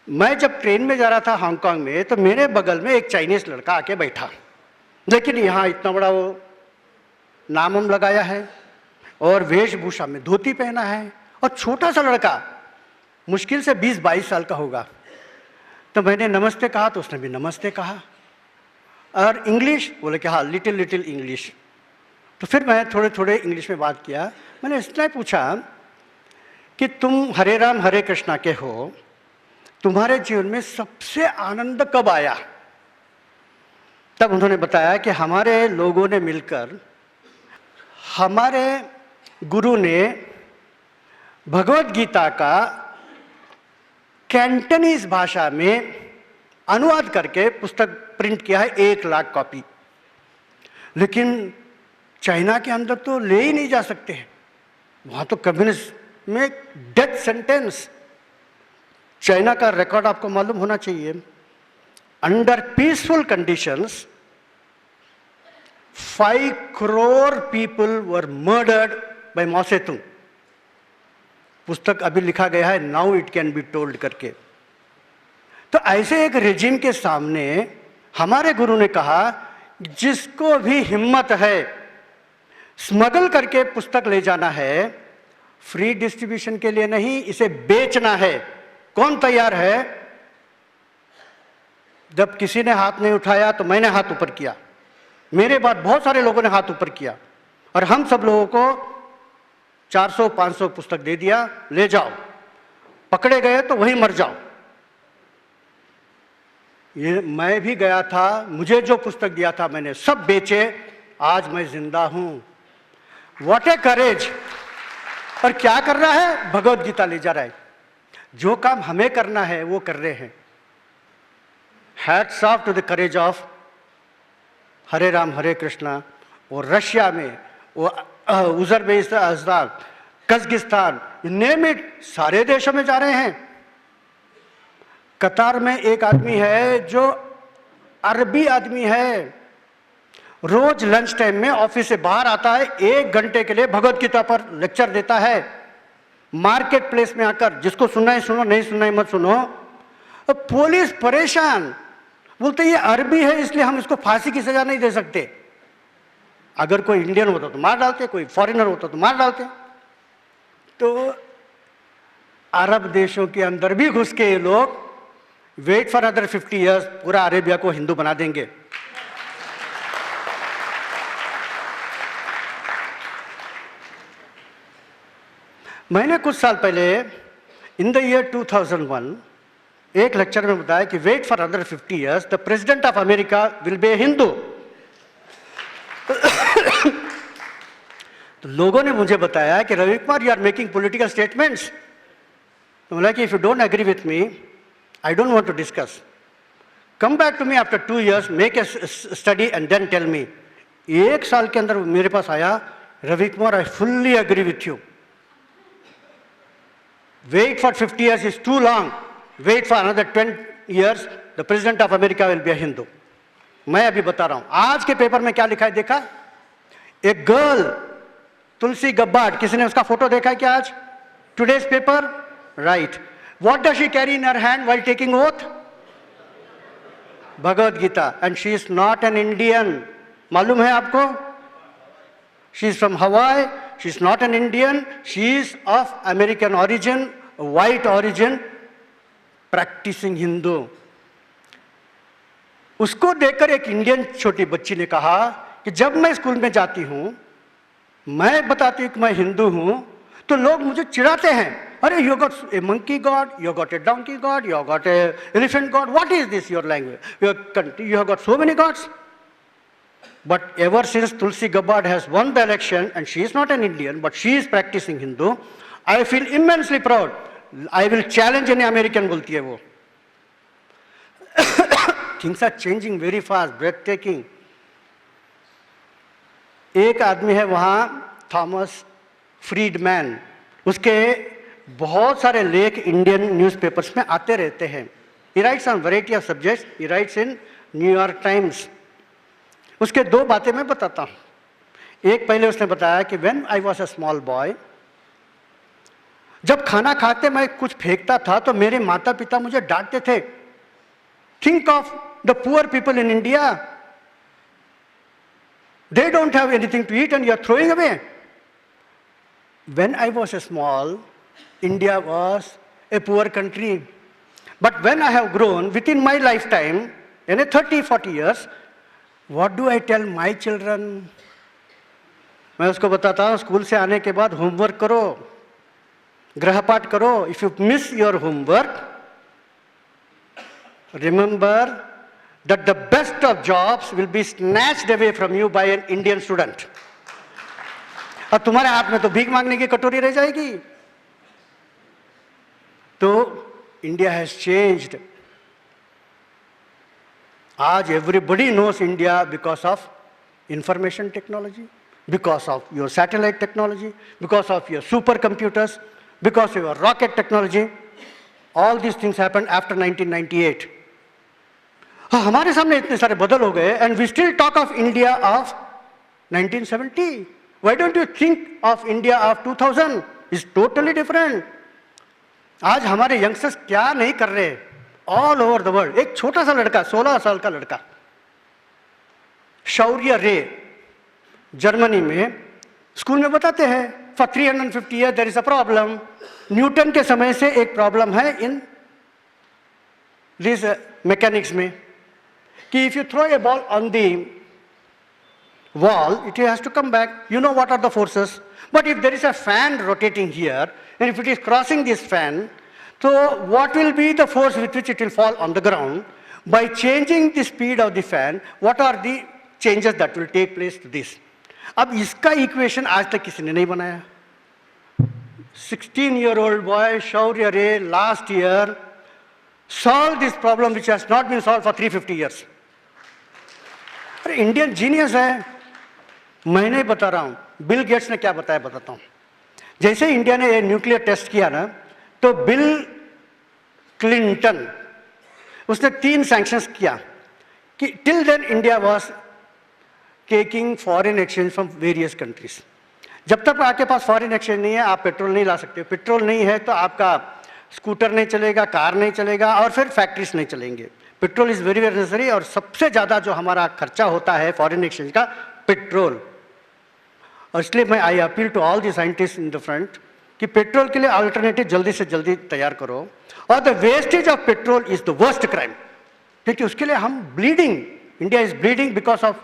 मैं जब ट्रेन में जा रहा था हांगकांग में, तो मेरे बगल में एक चाइनीज लड़का आके बैठा, लेकिन यहाँ इतना बड़ा वो नाम हम लगाया है और वेशभूषा में धोती पहना है, और छोटा सा लड़का मुश्किल से 20-22 साल का होगा। तो मैंने नमस्ते कहा तो उसने भी नमस्ते कहा, और इंग्लिश बोले कि हाँ लिटिल लिटिल इंग्लिश। तो फिर मैं थोड़े थोड़े इंग्लिश में बात किया। मैंने इसलिए पूछा कि तुम हरे राम हरे कृष्णा के हो, तुम्हारे जीवन में सबसे आनंद कब आया? तब उन्होंने बताया कि हमारे लोगों ने मिलकर, हमारे गुरु ने भगवत गीता का कैंटनीज भाषा में अनुवाद करके पुस्तक प्रिंट किया है, 1 लाख कॉपी। लेकिन चाइना के अंदर तो ले ही नहीं जा सकते हैं, वहाँ तो कम्युनिस्ट में डेथ सेंटेंस। चाइना का रिकॉर्ड आपको मालूम होना चाहिए। Under peaceful conditions 5 crore people were murdered by Mao Tse-tung. पुस्तक अभी लिखा गया है, now it can be told करके। तो ऐसे एक रेजिम के सामने हमारे गुरु ने कहा, जिसको भी हिम्मत है स्मगल करके पुस्तक ले जाना है, फ्री डिस्ट्रीब्यूशन के लिए नहीं, इसे बेचना है। कौन तैयार है? जब किसी ने हाथ नहीं उठाया तो मैंने हाथ ऊपर किया, मेरे बाद बहुत सारे लोगों ने हाथ ऊपर किया, और हम सब लोगों को 400-500 पुस्तक दे दिया, ले जाओ, पकड़े गए तो वहीं मर जाओ। ये मैं भी गया था, मुझे जो पुस्तक दिया था मैंने सब बेचे, आज मैं जिंदा हूं। व्हाट ए करेज! और क्या कर रहा है? भगवत गीता ले जा रहा है। जो काम हमें करना है वो कर रहे हैं। Hats off to the courage of Hare Ram Hare Krishna. और रशिया में वो उज़्बेकिस्तान, कज़ाकिस्तान, नेम इट, सारे देशों में जा रहे हैं। कतार में एक आदमी है जो अरबी आदमी है, रोज लंच टाइम में ऑफिस से बाहर आता है, 1 घंटे के लिए भगवत गीता पर लेक्चर देता है। मार्केट प्लेस में आकर जिसको सुनना है सुनो, नहीं सुनना है मत सुनो। पुलिस परेशान, बोलते ये अरबी है इसलिए हम इसको फांसी की सजा नहीं दे सकते। अगर कोई इंडियन होता तो मार डालते, कोई फॉरेनर होता तो मार डालते। तो अरब देशों के अंदर भी घुस के ये लोग वेट फॉर अदर 50 ईयर्स पूरा अरेबिया को हिंदू बना देंगे। मैंने कुछ साल पहले इन द ईयर 2001 एक लेक्चर में बताया कि wait for other 50 years the president of America will be a Hindu. तो लोगों ने मुझे बताया कि Ravi Kumar, you are making political statements. तो बोला कि if you don't agree with me, I don't want to discuss. Come back to me after 2 years, make a study and then tell me. 1 साल के अंदर मेरे पास आया, Ravi Kumar, I fully agree with you. Wait for 50 years is too long. Wait for another 20 years, the president of America will be a Hindu. मैं अभी बता रहा हूं। आज के पेपर में क्या लिखा है देखा? एक गर्ल, तुलसी गब्बार्ड, किसी ने उसका फोटो देखा है क्या आज? Today's paper, right. What does she carry in her hand while taking oath? Bhagavad Gita. And she is not an Indian. मालूम है आपको? She is from Hawaii. She is not an Indian. She is of American origin, white origin, practicing Hindu. उसको देखकर एक Indian छोटी बच्ची ने कहा कि जब मैं स्कूल में जाती हूं, मैं बताती हूं कि मैं हिंदू हूं, तो लोग मुझे चिढ़ाते हैं, अरे you got a monkey god, you got a donkey god, you got a elephant god, what is this your language? You have got so many gods. But ever since Tulsi Gabbard has won the election, and she is not an Indian, but she is practicing Hindu, I feel immensely proud. I will challenge any American, बोलती है वो। Things are changing very fast, breathtaking. एक आदमी है वहाँ, Thomas Friedman, उसके बहुत सारे लेख इंडियन न्यूज़पेपर्स में आते रहते हैं। He writes on variety of subjects. He writes in New York Times. उसके 2 बातें मैं बताता हूँ। एक पहले उसने बताया कि when I was a small boy, जब खाना खाते मैं कुछ फेंकता था तो मेरे माता पिता मुझे डांटते थे. Think of the poor people in India. They don't have anything to eat and you are throwing away. When I was small, India was a poor country. But when I have grown, within my lifetime, in a 30, 40 years, what do I tell my children? मैं उसको बताता हूँ school से आने के बाद homework करो, गृहपाठ करो. If you miss your homework, remember that the best of jobs will be snatched away from you by an Indian student. अब तुम्हारे हाथ में तो भीख मांगने की कटोरी रह जाएगी. तो India has changed. आज everybody knows India because of information technology, because of your satellite technology, because of your supercomputers, because of your rocket technology. All these things happened after 1998. हमारे सामने इतने सारे बदल हो गए and we still talk of India of 1970. Why don't you think of India of 2000? It's totally different. आज हमारे youngsters क्या नहीं कर रहे ऑल ओवर द वर्ल्ड. एक छोटा सा लड़का 16 साल का लड़का शौर्य रे जर्मनी में स्कूल में बताते हैं for 350 year there is a problem. Newton के समय से एक प्रॉब्लम है इन दिस मैकेनिक्स में कि if you throw a ball on the wall, it has to come back. You know what are the forces. But if there is a fan rotating here, and if it is crossing this fan, so what will be the force with which it will fall on the ground? By changing the speed of the fan, what are the changes that will take place to this? अब इसका equation आज तक किसी ने नहीं बनाया. 16-year-old boy Shaurya Ray last year solved this problem which has not been solved for 350 years. अरे Indian genius है. मैं नहीं बता रहा हूं, बिल गेट्स ने क्या बताया बताता हूं. जैसे इंडिया ने ये न्यूक्लियर टेस्ट किया ना, तो बिल क्लिंटन उसने 3 सैंक्शंस किया कि till then India was taking foreign exchange from various countries. जब तक आपके पास फॉरेन एक्सचेंज नहीं है आप पेट्रोल नहीं ला सकते. पेट्रोल नहीं है तो आपका स्कूटर नहीं चलेगा, कार नहीं चलेगा और फिर फैक्ट्रीज नहीं चलेंगे. Petrol is very very necessary. और सबसे ज़्यादा जो हमारा खर्चा होता है फॉरेन एक्सचेंज का, पेट्रोल. और इसलिए मैं I appeal to all the scientist in the front कि पेट्रोल के लिए अल्टरनेटिव जल्दी से जल्दी तैयार करो. और the wastage of petrol is the worst crime, क्योंकि उसके लिए हम bleeding, India is bleeding because of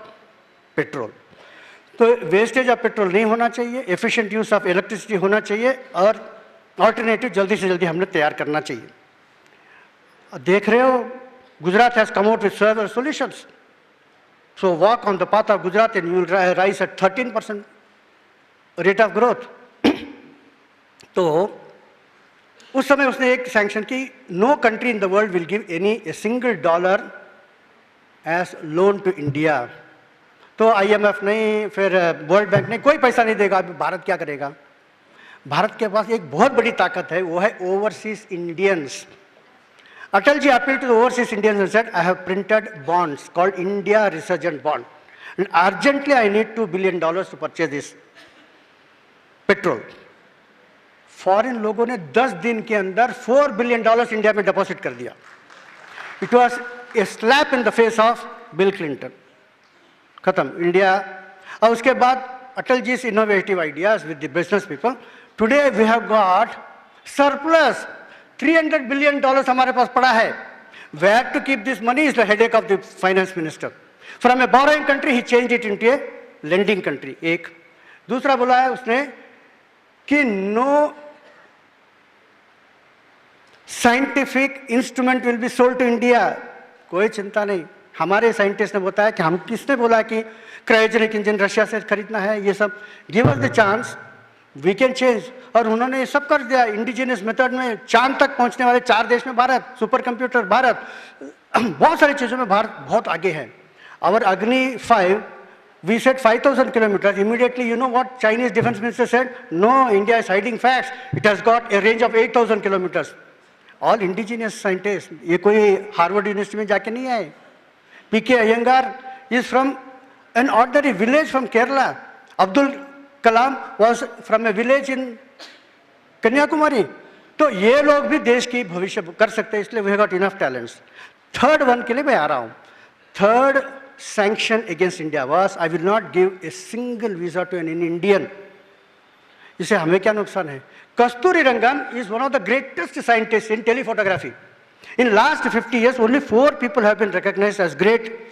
petrol. तो वेस्टेज ऑफ पेट्रोल नहीं होना चाहिए, एफिशिएंट यूज ऑफ इलेक्ट्रिसिटी होना चाहिए और अल्टरनेटिव जल्दी से जल्दी हमने तैयार करना चाहिए. देख रहे हो Gujarat has come out with server solutions. So walk on the path of Gujarat and you will rise at 13% rate of growth. तो उस समय उसने एक सैंक्शन की, no country in the world will give any a single dollar as loan to India. तो IMF नहीं, फिर world bank नहीं, कोई पैसा नहीं देगा. अभी भारत क्या करेगा? भारत के पास एक बहुत बड़ी ताकत है, वो है overseas Indians. Atalji appealed to the overseas Indians and said, I have printed bonds called India Resurgent Bond. And urgently I need $2 billion to purchase this petrol. Foreign लोगों ने 10 दिन के अंदर $4 billion इंडिया में डिपॉजिट कर दिया. It was a slap in the face of Bill Clinton. खत्म India. और उसके बाद Atalji's innovative ideas with the business people. Today we have got surplus. $300 billion हमारे पास पड़ा है. Where to keep this money is the headache of the finance minister. From a borrowing country he changed it into a lending country. एक दूसरा बोला है उसने कि no scientific instrument will be sold to India. कोई चिंता नहीं. हमारे साइंटिस्ट ने बताया कि हम किसने बोला कि क्रायोजेनिक इंजन रशिया से खरीदना है. ये सब give us the chance, we can change. और उन्होंने ये सब कर दिया इंडिजिनियस मेथड में. चांद तक पहुंचने वाले 4 देश में भारत, सुपर कंप्यूटर भारत, बहुत सारी चीज़ों में भारत बहुत आगे है. और Agni 5 we set 5000 kilometer. Immediately you know what Chinese defence minister said, no India is hiding facts, it has got a range of 8000 kilometers. All indigenous scientist. ये कोई हार्वर्ड यूनिवर्सिटी में जाके नहीं आए. PK Iyengar is from an ordinary village from Kerala. Abdul Kalam was from a village in Kanyakumari. तो ये लोग भी देश की भविष्य कर सकते हैं, इसलिए we have got enough talents. Third one के लिए मैं आ रहा हूँ। Third sanction against India was I will not give a single visa to an Indian. इससे हमें क्या नुकसान है? Kasturi Rangan is one of the greatest scientist in telephotography. In last 50 years only 4 people have been recognised as great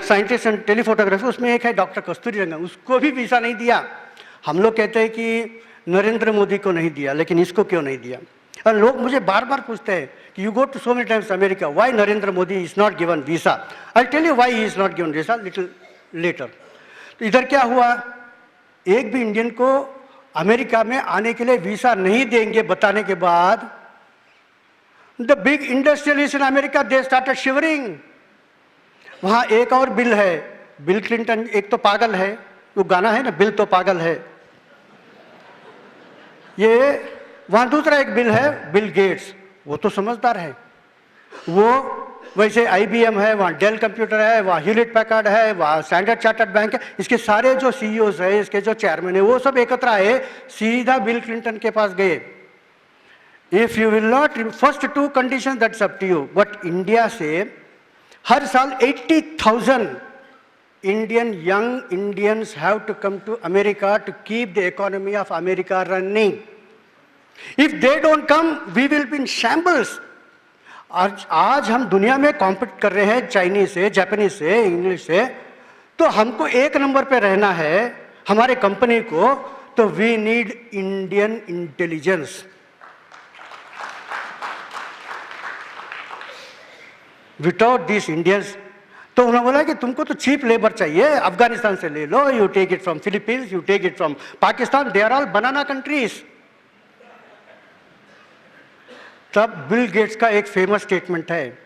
scientist in telephotography. उसमें एक है doctor कस्तूरी रंगन, उसको भी वीजा नहीं दिया। हम लोग कहते हैं कि नरेंद्र मोदी को नहीं दिया, लेकिन इसको क्यों नहीं दिया? और लोग मुझे बार बार पूछते हैं कि you go to so many times America, why Narendra Modi is not given visa? I tell you why he is not given visa little later. तो इधर क्या हुआ, एक भी इंडियन को अमेरिका में आने के लिए वीजा नहीं देंगे बताने के बाद the big industrialist in America they started shivering. वहां एक और बिल है, बिल क्लिंटन एक तो पागल है, वो गाना है ना, बिल तो पागल है। ये वहां दूसरा एक बिल है, बिल गेट्स, वो तो समझदार है। वो वैसे IBM है, वहाँ डेल कंप्यूटर है, वहाँ ह्यूलेट पैकार्ड है, वहाँ स्टैंडर्ड चार्टर्ड बैंक है। इसके सारे जो CEOs है, इसके जो चेयरमैन है, वो सब एकत्र आए, सीधा बिल क्लिंटन के पास गए। If you will not, first 2 condition that's up to you, but India से हर साल 80,000 Indian young Indians have to come to America to keep the economy of America running. If they don't come, we will be in shambles. आज हम दुनिया में compete कर रहे हैं चाइनीज से, जापानीज से, इंग्लिश से, तो हमको एक नंबर पे रहना है हमारे कंपनी को, तो we need Indian intelligence. Without this Indians, तो उन्होंने बोला कि तुमको तो चीप लेबर चाहिए, अफगानिस्तान से ले लो, you take it from Philippines, you take it from Pakistan, they are all banana countries. तब बिल गेट्स का एक फेमस स्टेटमेंट है,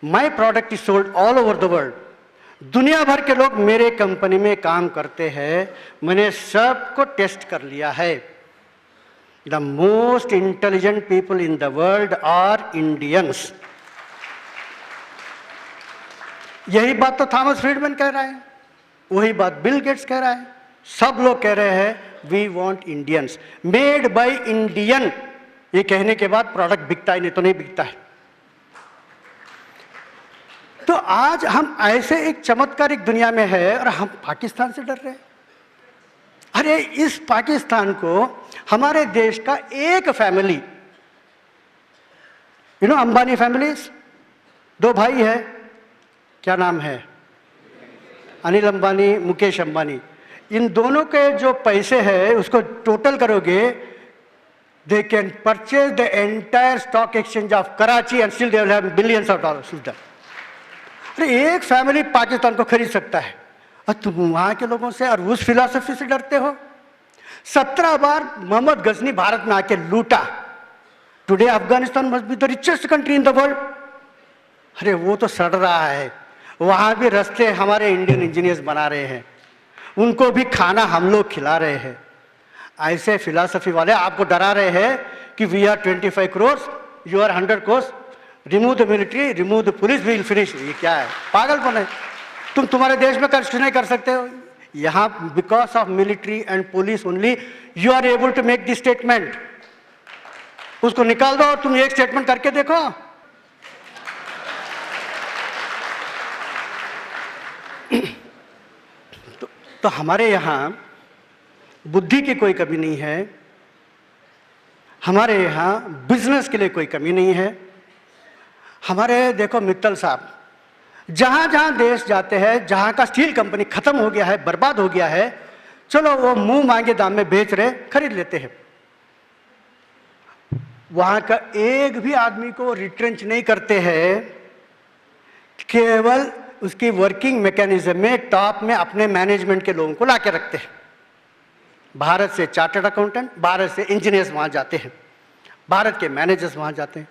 my product is sold all over the world. दुनिया भर के लोग मेरे कंपनी में काम करते हैं, मैंने सबको टेस्ट कर लिया है। The most intelligent people in the world are Indians. यही बात तो थॉमस फ्रीडमैन कह रहा है, वही बात बिल गेट्स कह रहा है, सब लोग कह रहे हैं we want Indians, made by Indian. ये कहने के बाद प्रोडक्ट बिकता है, नहीं तो नहीं बिकता है। तो आज हम ऐसे एक चमत्कारिक दुनिया में है और हम पाकिस्तान से डर रहे हैं। अरे इस पाकिस्तान को हमारे देश का एक फैमिली, अंबानी फैमिलीज, 2 भाई है, क्या नाम है, अनिल अंबानी, मुकेश अंबानी, इन दोनों के जो पैसे हैं उसको टोटल करोगे, they can purchase the entire stock exchange of Karachi and still they will have billions of dollars. अरे एक फैमिली पाकिस्तान को खरीद सकता है और तुम वहां के लोगों से और उस फिलॉसफी से डरते हो। 17 बार मोहम्मद गजनी भारत में आके लूटा। Today Afghanistan must be the richest country in the world. अरे वो तो सड़ रहा है, वहां भी रास्ते हमारे इंडियन इंजीनियर्स बना रहे हैं, उनको भी खाना हम लोग खिला रहे हैं। ऐसे फिलॉसफी वाले आपको डरा रहे हैं कि we are 25 crores, you are 100 crores, remove the military, remove the police, we will finish. ये क्या है, पागलपन है। तुम तुम्हारे देश में कुछ नहीं कर सकते हो। यहाँ because of military and police only you are able to make this statement. उसको निकाल दो और तुम एक स्टेटमेंट करके देखो। तो हमारे यहाँ बुद्धि की कोई कमी नहीं है, हमारे यहाँ बिजनेस के लिए कोई कमी नहीं है। हमारे देखो मित्तल साहब, जहाँ जहाँ देश जाते हैं, जहाँ का स्टील कंपनी खत्म हो गया है, बर्बाद हो गया है, चलो वो मुंह मांगे दाम में बेच रहे, खरीद लेते हैं। वहाँ का एक भी आदमी को रिट्रेंच नहीं करते हैं, केवल उसकी वर्किंग मैकेनिज्म में टॉप में अपने मैनेजमेंट के लोगों को लाके रखते हैं। भारत से चार्टर्ड अकाउंटेंट, भारत से इंजीनियर्स वहां जाते हैं, भारत के मैनेजर्स वहां जाते हैं।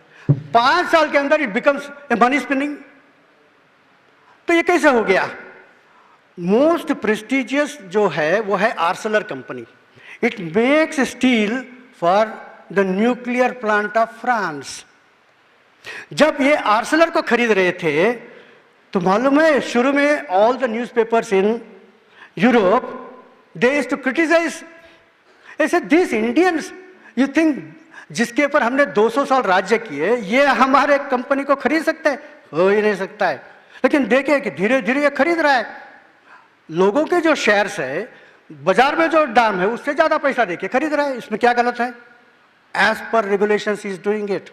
5 साल के अंदर it becomes a money spinning. तो ये कैसे हो गया? मोस्ट प्रेस्टिजियस जो है वो है Arcelor company. It makes steel for the nuclear plant of France. जब ये आर्सेलर को खरीद रहे थे तो मालूम है शुरू में all the newspapers in Europe they used to criticise, ऐसे दिस इंडियंस यू थिंक जिसके ऊपर हमने 200 साल राज्य किए, ये हमारे कंपनी को खरीद सकते हैं? हो ही नहीं सकता है। लेकिन देखिए कि धीरे धीरे ये खरीद रहा है। लोगों के जो शेयर्स है, बाजार में जो दाम है, उससे ज्यादा पैसा देके खरीद रहा है। इसमें क्या गलत है? As per regulations is doing it.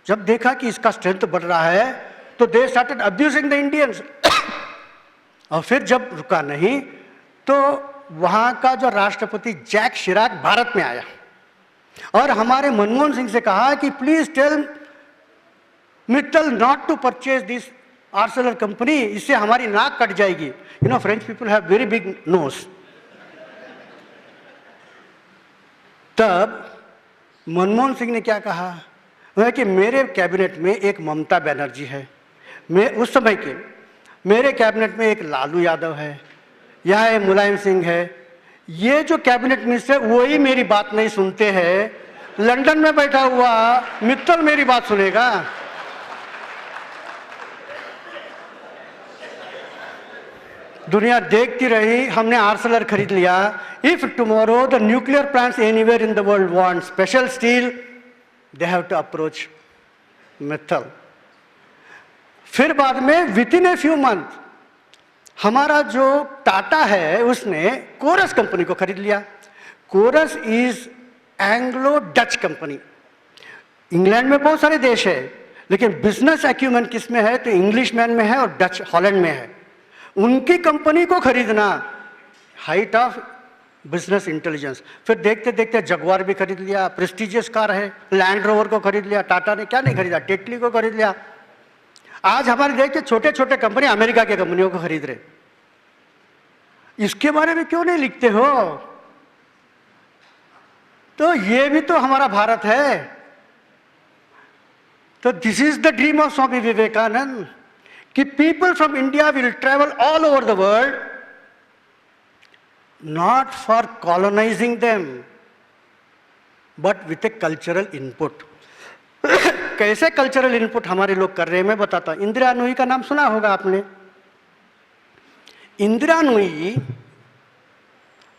जब देखा कि इसका स्ट्रेंथ बढ़ रहा है तो they started abusing the Indians. और फिर जब रुका नहीं तो वहां का जो राष्ट्रपति जैक शिराक भारत में आया और हमारे मनमोहन सिंह से कहा कि please tell Mittal not to purchase this Arcelor company, इससे हमारी नाक कट जाएगी। You know, French people have very big nose. तब मनमोहन सिंह ने क्या कहा, वह कि मेरे कैबिनेट में एक ममता बनर्जी है, मैं उस समय के मेरे कैबिनेट में एक लालू यादव है, यहाँ एक मुलायम सिंह है। ये जो कैबिनेट मिनिस्टर वही मेरी बात नहीं सुनते हैं, लंदन में बैठा हुआ मित्तल मेरी बात सुनेगा? दुनिया देखती रही, हमने आर्सेलर खरीद लिया। If tomorrow the nuclear plants anywhere in the world want special steel, they have to approach Mittal. फिर बाद में within a few month हमारा जो टाटा है उसने कोरस कंपनी को खरीद लिया। Corus is Anglo Dutch company. England में बहुत सारे देश है, लेकिन बिजनेस एक्यूमेंट किस में है? तो इंग्लिश मैन में है और डच हॉलैंड में है। उनकी कंपनी को खरीदना, हाइट ऑफ बिजनेस इंटेलिजेंस। फिर देखते देखते जगुआर भी खरीद लिया, प्रेस्टिजियस कार है, लैंड रोवर को खरीद लिया। टाटा ने क्या नहीं खरीदा? टेटली को खरीद लिया। आज हमारे देश के छोटे छोटे कंपनी अमेरिका के कंपनियों को खरीद रहे। इसके बारे में क्यों नहीं लिखते हो? तो ये भी तो हमारा भारत है। तो this is the dream of Swami Vivekananda कि people from India will travel all over the world, not for colonising them but with a cultural input. कैसे कल्चरल इनपुट हमारे लोग कर रहे हैं मैं बताता हूं। इंदिरा नूई का नाम सुना होगा आपने। इंदिरा नूई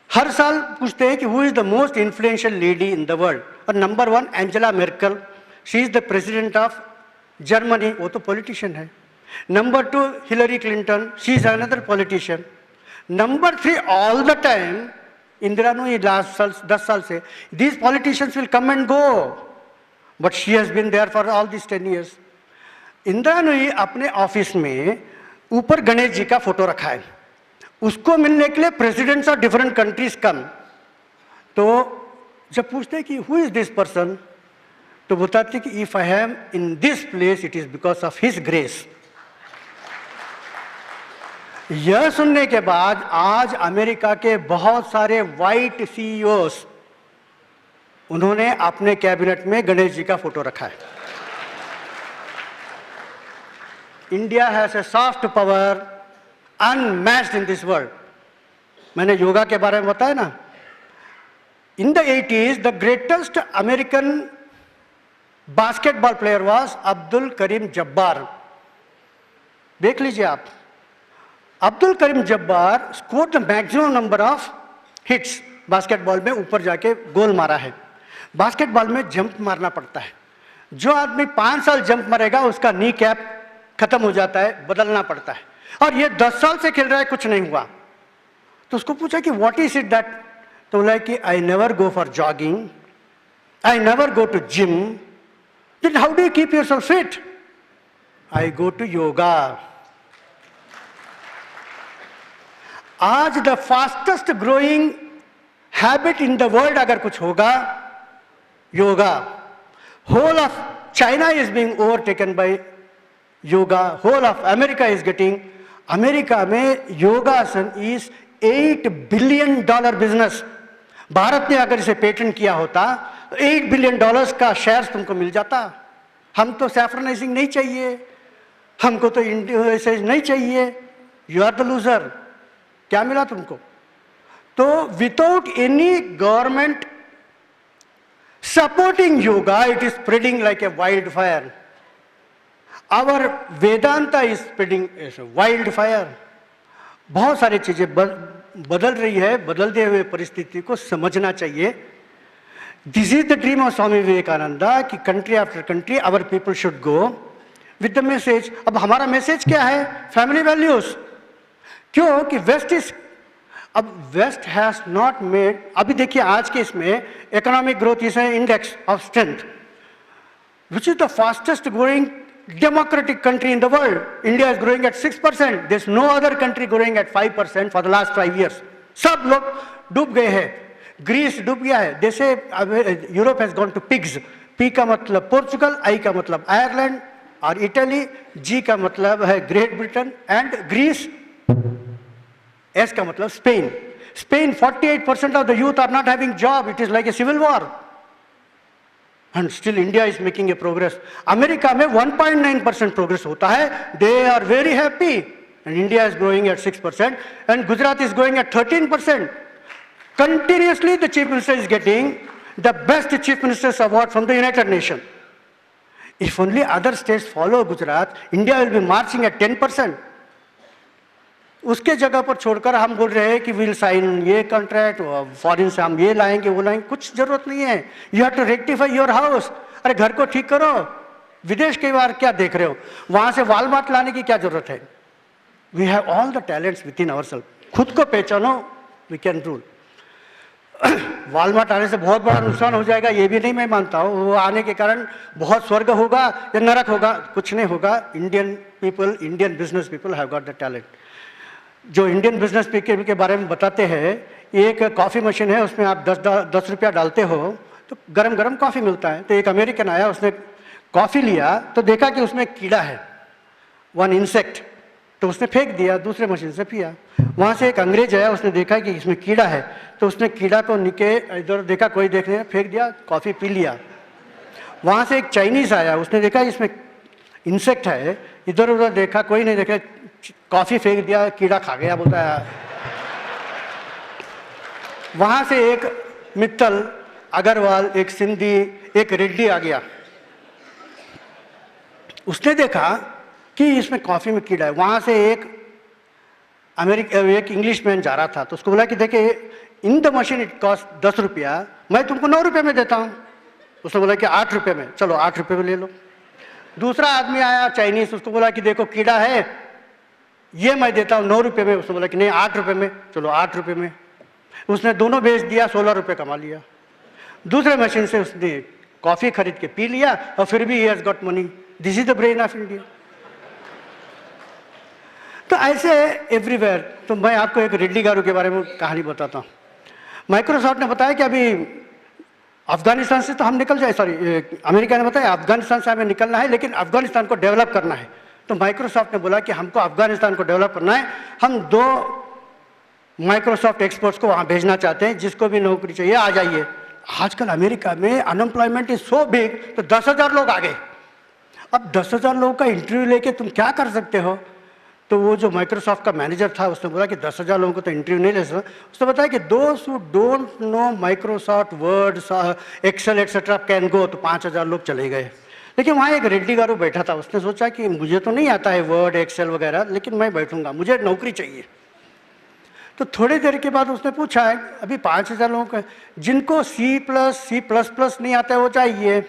हर साल पूछते हैं कि who is the most influential lady in the world, और number 1 Angela Merkel, she is the president of Germany, वो तो पॉलिटिशियन है। Number 2 Hillary Clinton, she is another politician. Number 3 all the time Indira Nooyi, लास्ट साल 10 साल से, these politicians will come and go but she has been there for all this 10 years। Indira Nooyi अपने office में ऊपर गणेश जी का फोटो रखा है, उसको मिलने के लिए प्रेसिडेंट्स ऑफ डिफरेंट कंट्रीज कम। तो जब पूछते हैं कि हु इज दिस पर्सन, तो बताते कि if I am in this place it is because of his grace. यह सुनने के बाद आज अमेरिका के बहुत सारे वाइट सीईओस, उन्होंने अपने कैबिनेट में गणेश जी का फोटो रखा है। India has a soft power unmatched in this world. मैंने योगा के बारे में बताया ना। In the 80s the greatest American basketball player was Abdul Kareem Jabbar. देख लीजिए आप, Abdul Kareem Jabbar scored the maximum number of hits basketball में, ऊपर जाके गोल मारा है। बास्केटबॉल में जंप मारना पड़ता है। जो आदमी 5 साल जंप मारेगा उसका नी कैप खत्म हो जाता है, बदलना पड़ता है। और ये 10 साल से खेल रहा है, कुछ नहीं हुआ। तो उसको पूछा कि व्हाट इज इट दैट, तो बोला कि I never go for jogging, I never go to gym, then how do you keep yourself fit? I go to yoga. आज the fastest growing habit in the world अगर कुछ होगा, yoga. Whole of China is being overtaken by yoga, whole of America is getting. America में yogasana is $8 billion business. Bharat ने अगर इसे patent किया होता तो $8 बिलियन का शेयर्स तुमको मिल जाता। हम तो सैफ्रनाइजिंग नहीं चाहिए, हमको तो इंडिया नहीं चाहिए, यू आर द लूजर। क्या मिला तुमको? तो without any government supporting yoga, it is spreading like a wildfire. Our Vedanta is spreading as a wildfire. बहुत सारी चीजें बदल रही है। बदलते हुए परिस्थिति को समझना चाहिए This is the dream of Swami Vivekananda कि country after country our people should go with the message. अब हमारा message क्या है? Family values. क्यों कि वेस्ट इज, अब वेस्ट हैज नॉट मेड, अभी देखिए आज के इसमें economic growth is index of strength which is the fastest growing democratic country in the world. India is growing at 6%. There's no other country growing at 5% for the last 5 years. सब लोग डूब गए हैं. ग्रीस डूब गया है. जैसे Europe has gone to pigs. P का मतलब पोर्चुगल, आई का मतलब आयरलैंड और इटली, जी का मतलब है Great Britain and Greece, S का मतलब Spain. Spain 48% of the youth are not having job. It is like a civil war. And still India is making a progress. America में 1.9% progress होता है. They are very happy. And India is growing at 6%. And Gujarat is growing at 13%. Continuously the Chief Minister is getting the best Chief Minister's award from the United Nations. If only other states follow Gujarat, India will be marching at 10%. उसके जगह पर छोड़कर हम बोल रहे हैं कि will sign ये कॉन्ट्रैक्ट, फॉरेन से हम ये लाएंगे वो लाएंगे. कुछ जरूरत नहीं है. You have to rectify your house. अरे घर को ठीक करो. विदेश के बार क्या देख रहे हो? वहां से वालमार्ट लाने की क्या जरूरत है? We have all the talents within our self. खुद को पहचानो, वी कैन रूल. वालमार्ट आने से बहुत बड़ा नुकसान हो जाएगा ये भी नहीं मैं मानता हूँ. वो आने के कारण बहुत स्वर्ग होगा या नरक होगा, कुछ नहीं होगा. Indian people, Indian business people have got the talent. जो इंडियन बिजनेस पीपल के बारे में बताते हैं, एक कॉफ़ी मशीन है, उसमें आप 10 रुपया डालते हो तो गरम गरम कॉफ़ी मिलता है. तो एक अमेरिकन आया, उसने कॉफ़ी लिया तो देखा कि उसमें कीड़ा है, वन इंसेक्ट, तो उसने फेंक दिया, दूसरे मशीन से पिया. वहाँ से एक अंग्रेज आया, उसने देखा कि इसमें कीड़ा है तो उसने कीड़ा को निके इधर देखा, कोई देखने, फेंक दिया, कॉफ़ी पी लिया. वहाँ से एक चाइनीज़ आया, उसने देखा इसमें इंसेक्ट है, इधर उधर देखा, कोई नहीं देखा, कॉफ़ी फेंक दिया, कीड़ा खा गया, बोलता है. वहाँ से एक मित्तल, अग्रवाल, एक सिंधी, एक रेड्डी आ गया. उसने देखा कि इसमें कॉफ़ी में कीड़ा है. वहाँ से एक एक इंग्लिश मैन जा रहा था तो उसको बोला कि देखिए in the machine it cost 10 रुपया, मैं तुमको 9 रुपये में देता हूँ. उसने बोला कि 8 रुपये में. चलो 8 रुपये में ले लो. दूसरा आदमी आया चाइनीज, उसको बोला कि देखो कीड़ा है, ये मैं देता हूँ 9 रुपये में. उसने बोला कि नहीं 8 रुपये में. चलो 8 रुपये में. उसने दोनों बेच दिया, 16 रुपये कमा लिया. दूसरे मशीन से उसने कॉफ़ी खरीद के पी लिया और फिर भी he has got money. This is the brain of India. तो ऐसे एवरीवेयर. तो मैं आपको एक रेड्डी गारू के बारे में कहानी बताता हूँ. माइक्रोसॉफ्ट ने बताया कि अभी अफगानिस्तान से तो हम निकल जाए, सॉरी अमेरिका ने बताया अफगानिस्तान से हमें निकलना है लेकिन अफगानिस्तान को डेवलप करना है. तो माइक्रोसॉफ्ट ने बोला कि हमको अफगानिस्तान को डेवलप करना है, हम 2 माइक्रोसॉफ्ट एक्सपर्ट्स को वहाँ भेजना चाहते हैं, जिसको भी नौकरी चाहिए आ जाइए. आजकल अमेरिका में अनएम्प्लॉयमेंट इज सो बिग, तो 10,000 लोग आ गए. अब 10,000 लोगों का इंटरव्यू लेके तुम क्या कर सकते हो? तो वो जो माइक्रोसॉफ्ट का मैनेजर था उसने बोला कि 10,000 लोगों को तो इंटरव्यू नहीं ले सकता. उसने बताया कि those who don't know Microsoft Word, Excel etcetera can go. तो 5,000 लोग चले गए. लेकिन वहाँ एक रेड्डी गारू बैठा था, उसने सोचा कि मुझे तो नहीं आता है वर्ड एक्सेल वगैरह, लेकिन मैं बैठूंगा, मुझे नौकरी चाहिए. तो थोड़ी देर के बाद उसने पूछा है अभी 5,000 लोगों का जिनको C++ नहीं आता है वो चाहिए.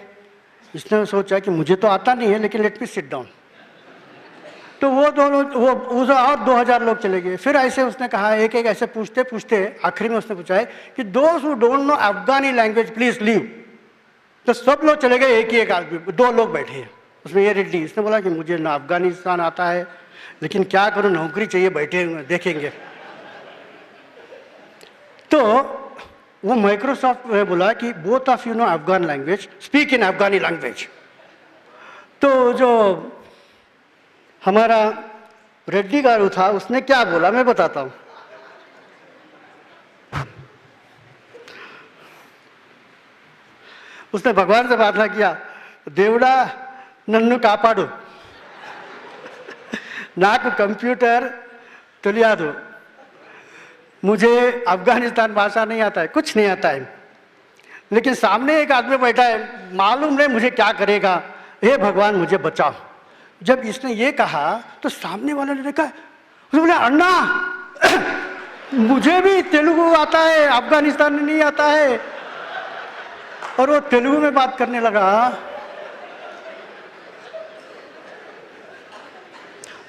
इसने सोचा कि मुझे तो आता नहीं है लेकिन लेट मी सिट डाउन. तो वो दोनों वो और 2,000 लोग चले गए. फिर ऐसे उसने कहा एक एक ऐसे पूछते पूछते आखिरी में उसने पूछा है कि those who don't no Afghani language please leave. तो सब लोग चले गए, एक ही एक आदमी, 2 लोग बैठे हैं. उसमें ये रेड्डी, इसने बोला कि मुझे ना अफगानिस्तान आता है लेकिन क्या करूं, नौकरी चाहिए, बैठे देखेंगे. तो वो माइक्रोसॉफ्ट ने बोला कि both of you know Afghan language, speak in Afghani language. तो जो हमारा रेड्डी गारू था उसने क्या बोला मैं बताता हूँ. उसने भगवान से प्रार्थना किया, देवड़ा नन्नु कापाडू, नाक कंप्यूटर तुलिया दो, मुझे अफगानिस्तान भाषा नहीं आता है, कुछ नहीं आता है, लेकिन सामने एक आदमी बैठा है, मालूम नहीं मुझे क्या करेगा, हे भगवान मुझे बचाओ. जब इसने ये कहा तो सामने वाले ने देखा, उसने बोला अन्ना मुझे भी तेलुगु आता है, अफगानिस्तान नहीं आता है. और वो तेलुगु में बात करने लगा।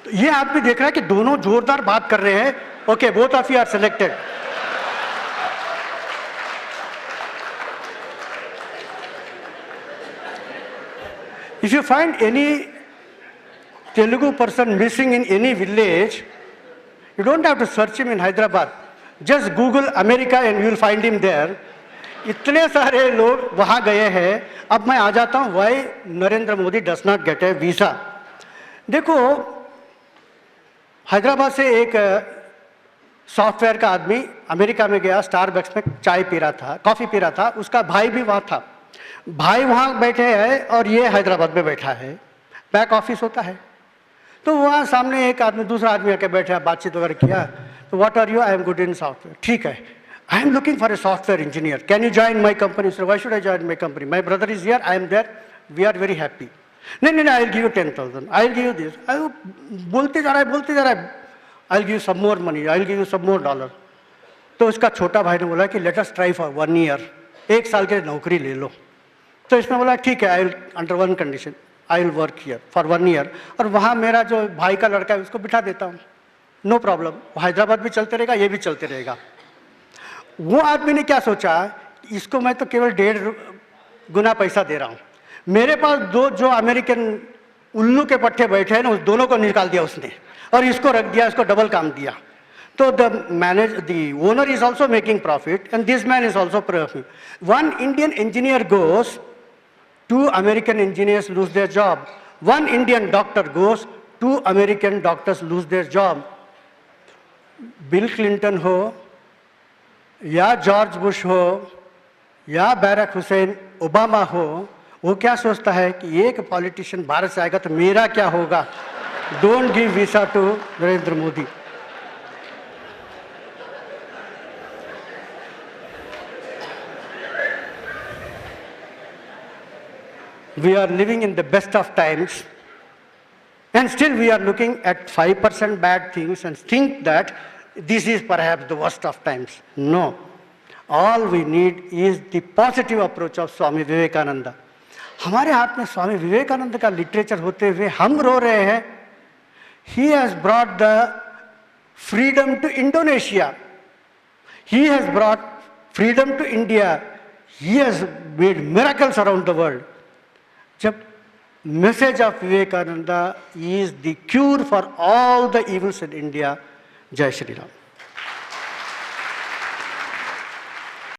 तो ये आदमी देख रहा है कि दोनों जोरदार बात कर रहे हैं। Okay, both of you are selected. If you find any Telugu person missing in any village, you don't have to search him in Hyderabad. Just Google America and you will find him there. इतने सारे लोग वहाँ गए हैं। अब मैं आ जाता हूँ why Narendra Modi does not get a visa। देखो, हैदराबाद से एक सॉफ्टवेयर का आदमी अमेरिका में गया, स्टारबक्स में चाय पी रहा था, कॉफ़ी पी रहा था, उसका भाई भी वहाँ था। भाई वहाँ बैठे हैं और ये हैदराबाद में बैठा है, बैक ऑफिस होता है। तो वहाँ सामने एक आदमी, दूसरा आदमी आके बैठा, बातचीत वगैरह किया। तो what are you? I am good in software. ठीक है, I am looking for a software engineer, can you join my company? Sir, why should I join my company? My brother is here, I am there, we are very happy. नहीं, I will give you 10,000, I will give you this. बोलते जा रहा है, I will give some more money, I will give you some more dollar. तो उसका छोटा भाई ने बोला कि let us try for 1 year, 1 साल के नौकरी ले लो। तो इसने बोला ठीक है, I will under one condition, I will work here for 1 year, और वहाँ मेरा जो भाई का लड़का है उसको बिठा देता हूँ, नो प्रॉब्लम, हैदराबाद भी चलते रहेगा, ये भी चलते रहेगा। वो आदमी ने क्या सोचा, इसको मैं तो केवल 1.5 गुना पैसा दे रहा हूँ, मेरे पास दो जो अमेरिकन उल्लू के पट्टे बैठे हैं ना, उस दोनों को निकाल दिया उसने और इसको रख दिया, इसको डबल काम दिया। So the owner is also making profit and this man is also profiting. One Indian engineer goes, 2 American engineers lose their job. One Indian doctor goes, 2 American doctors lose their job. Bill Clinton हो या George Bush हो या barrack Hussain Obama हो, वो क्या सोचता है कि एक पॉलिटिशियन भारत से आएगा तो मेरा क्या होगा? Don't give visa to Narendra Modi. We are living in the best of times and still we are looking at 5% bad things and think that this is perhaps the worst of times. No. All we need is the positive approach of Swami vivekananda. हमारे हाथ में स्वामी विवेकानंद का literature होते हुए हम रो रहे हैं। He has brought the freedom to Indonesia. He has brought freedom to India. He has made miracles around the world. जब message of Vivekananda is the cure for all the evils in India. जय श्री राम।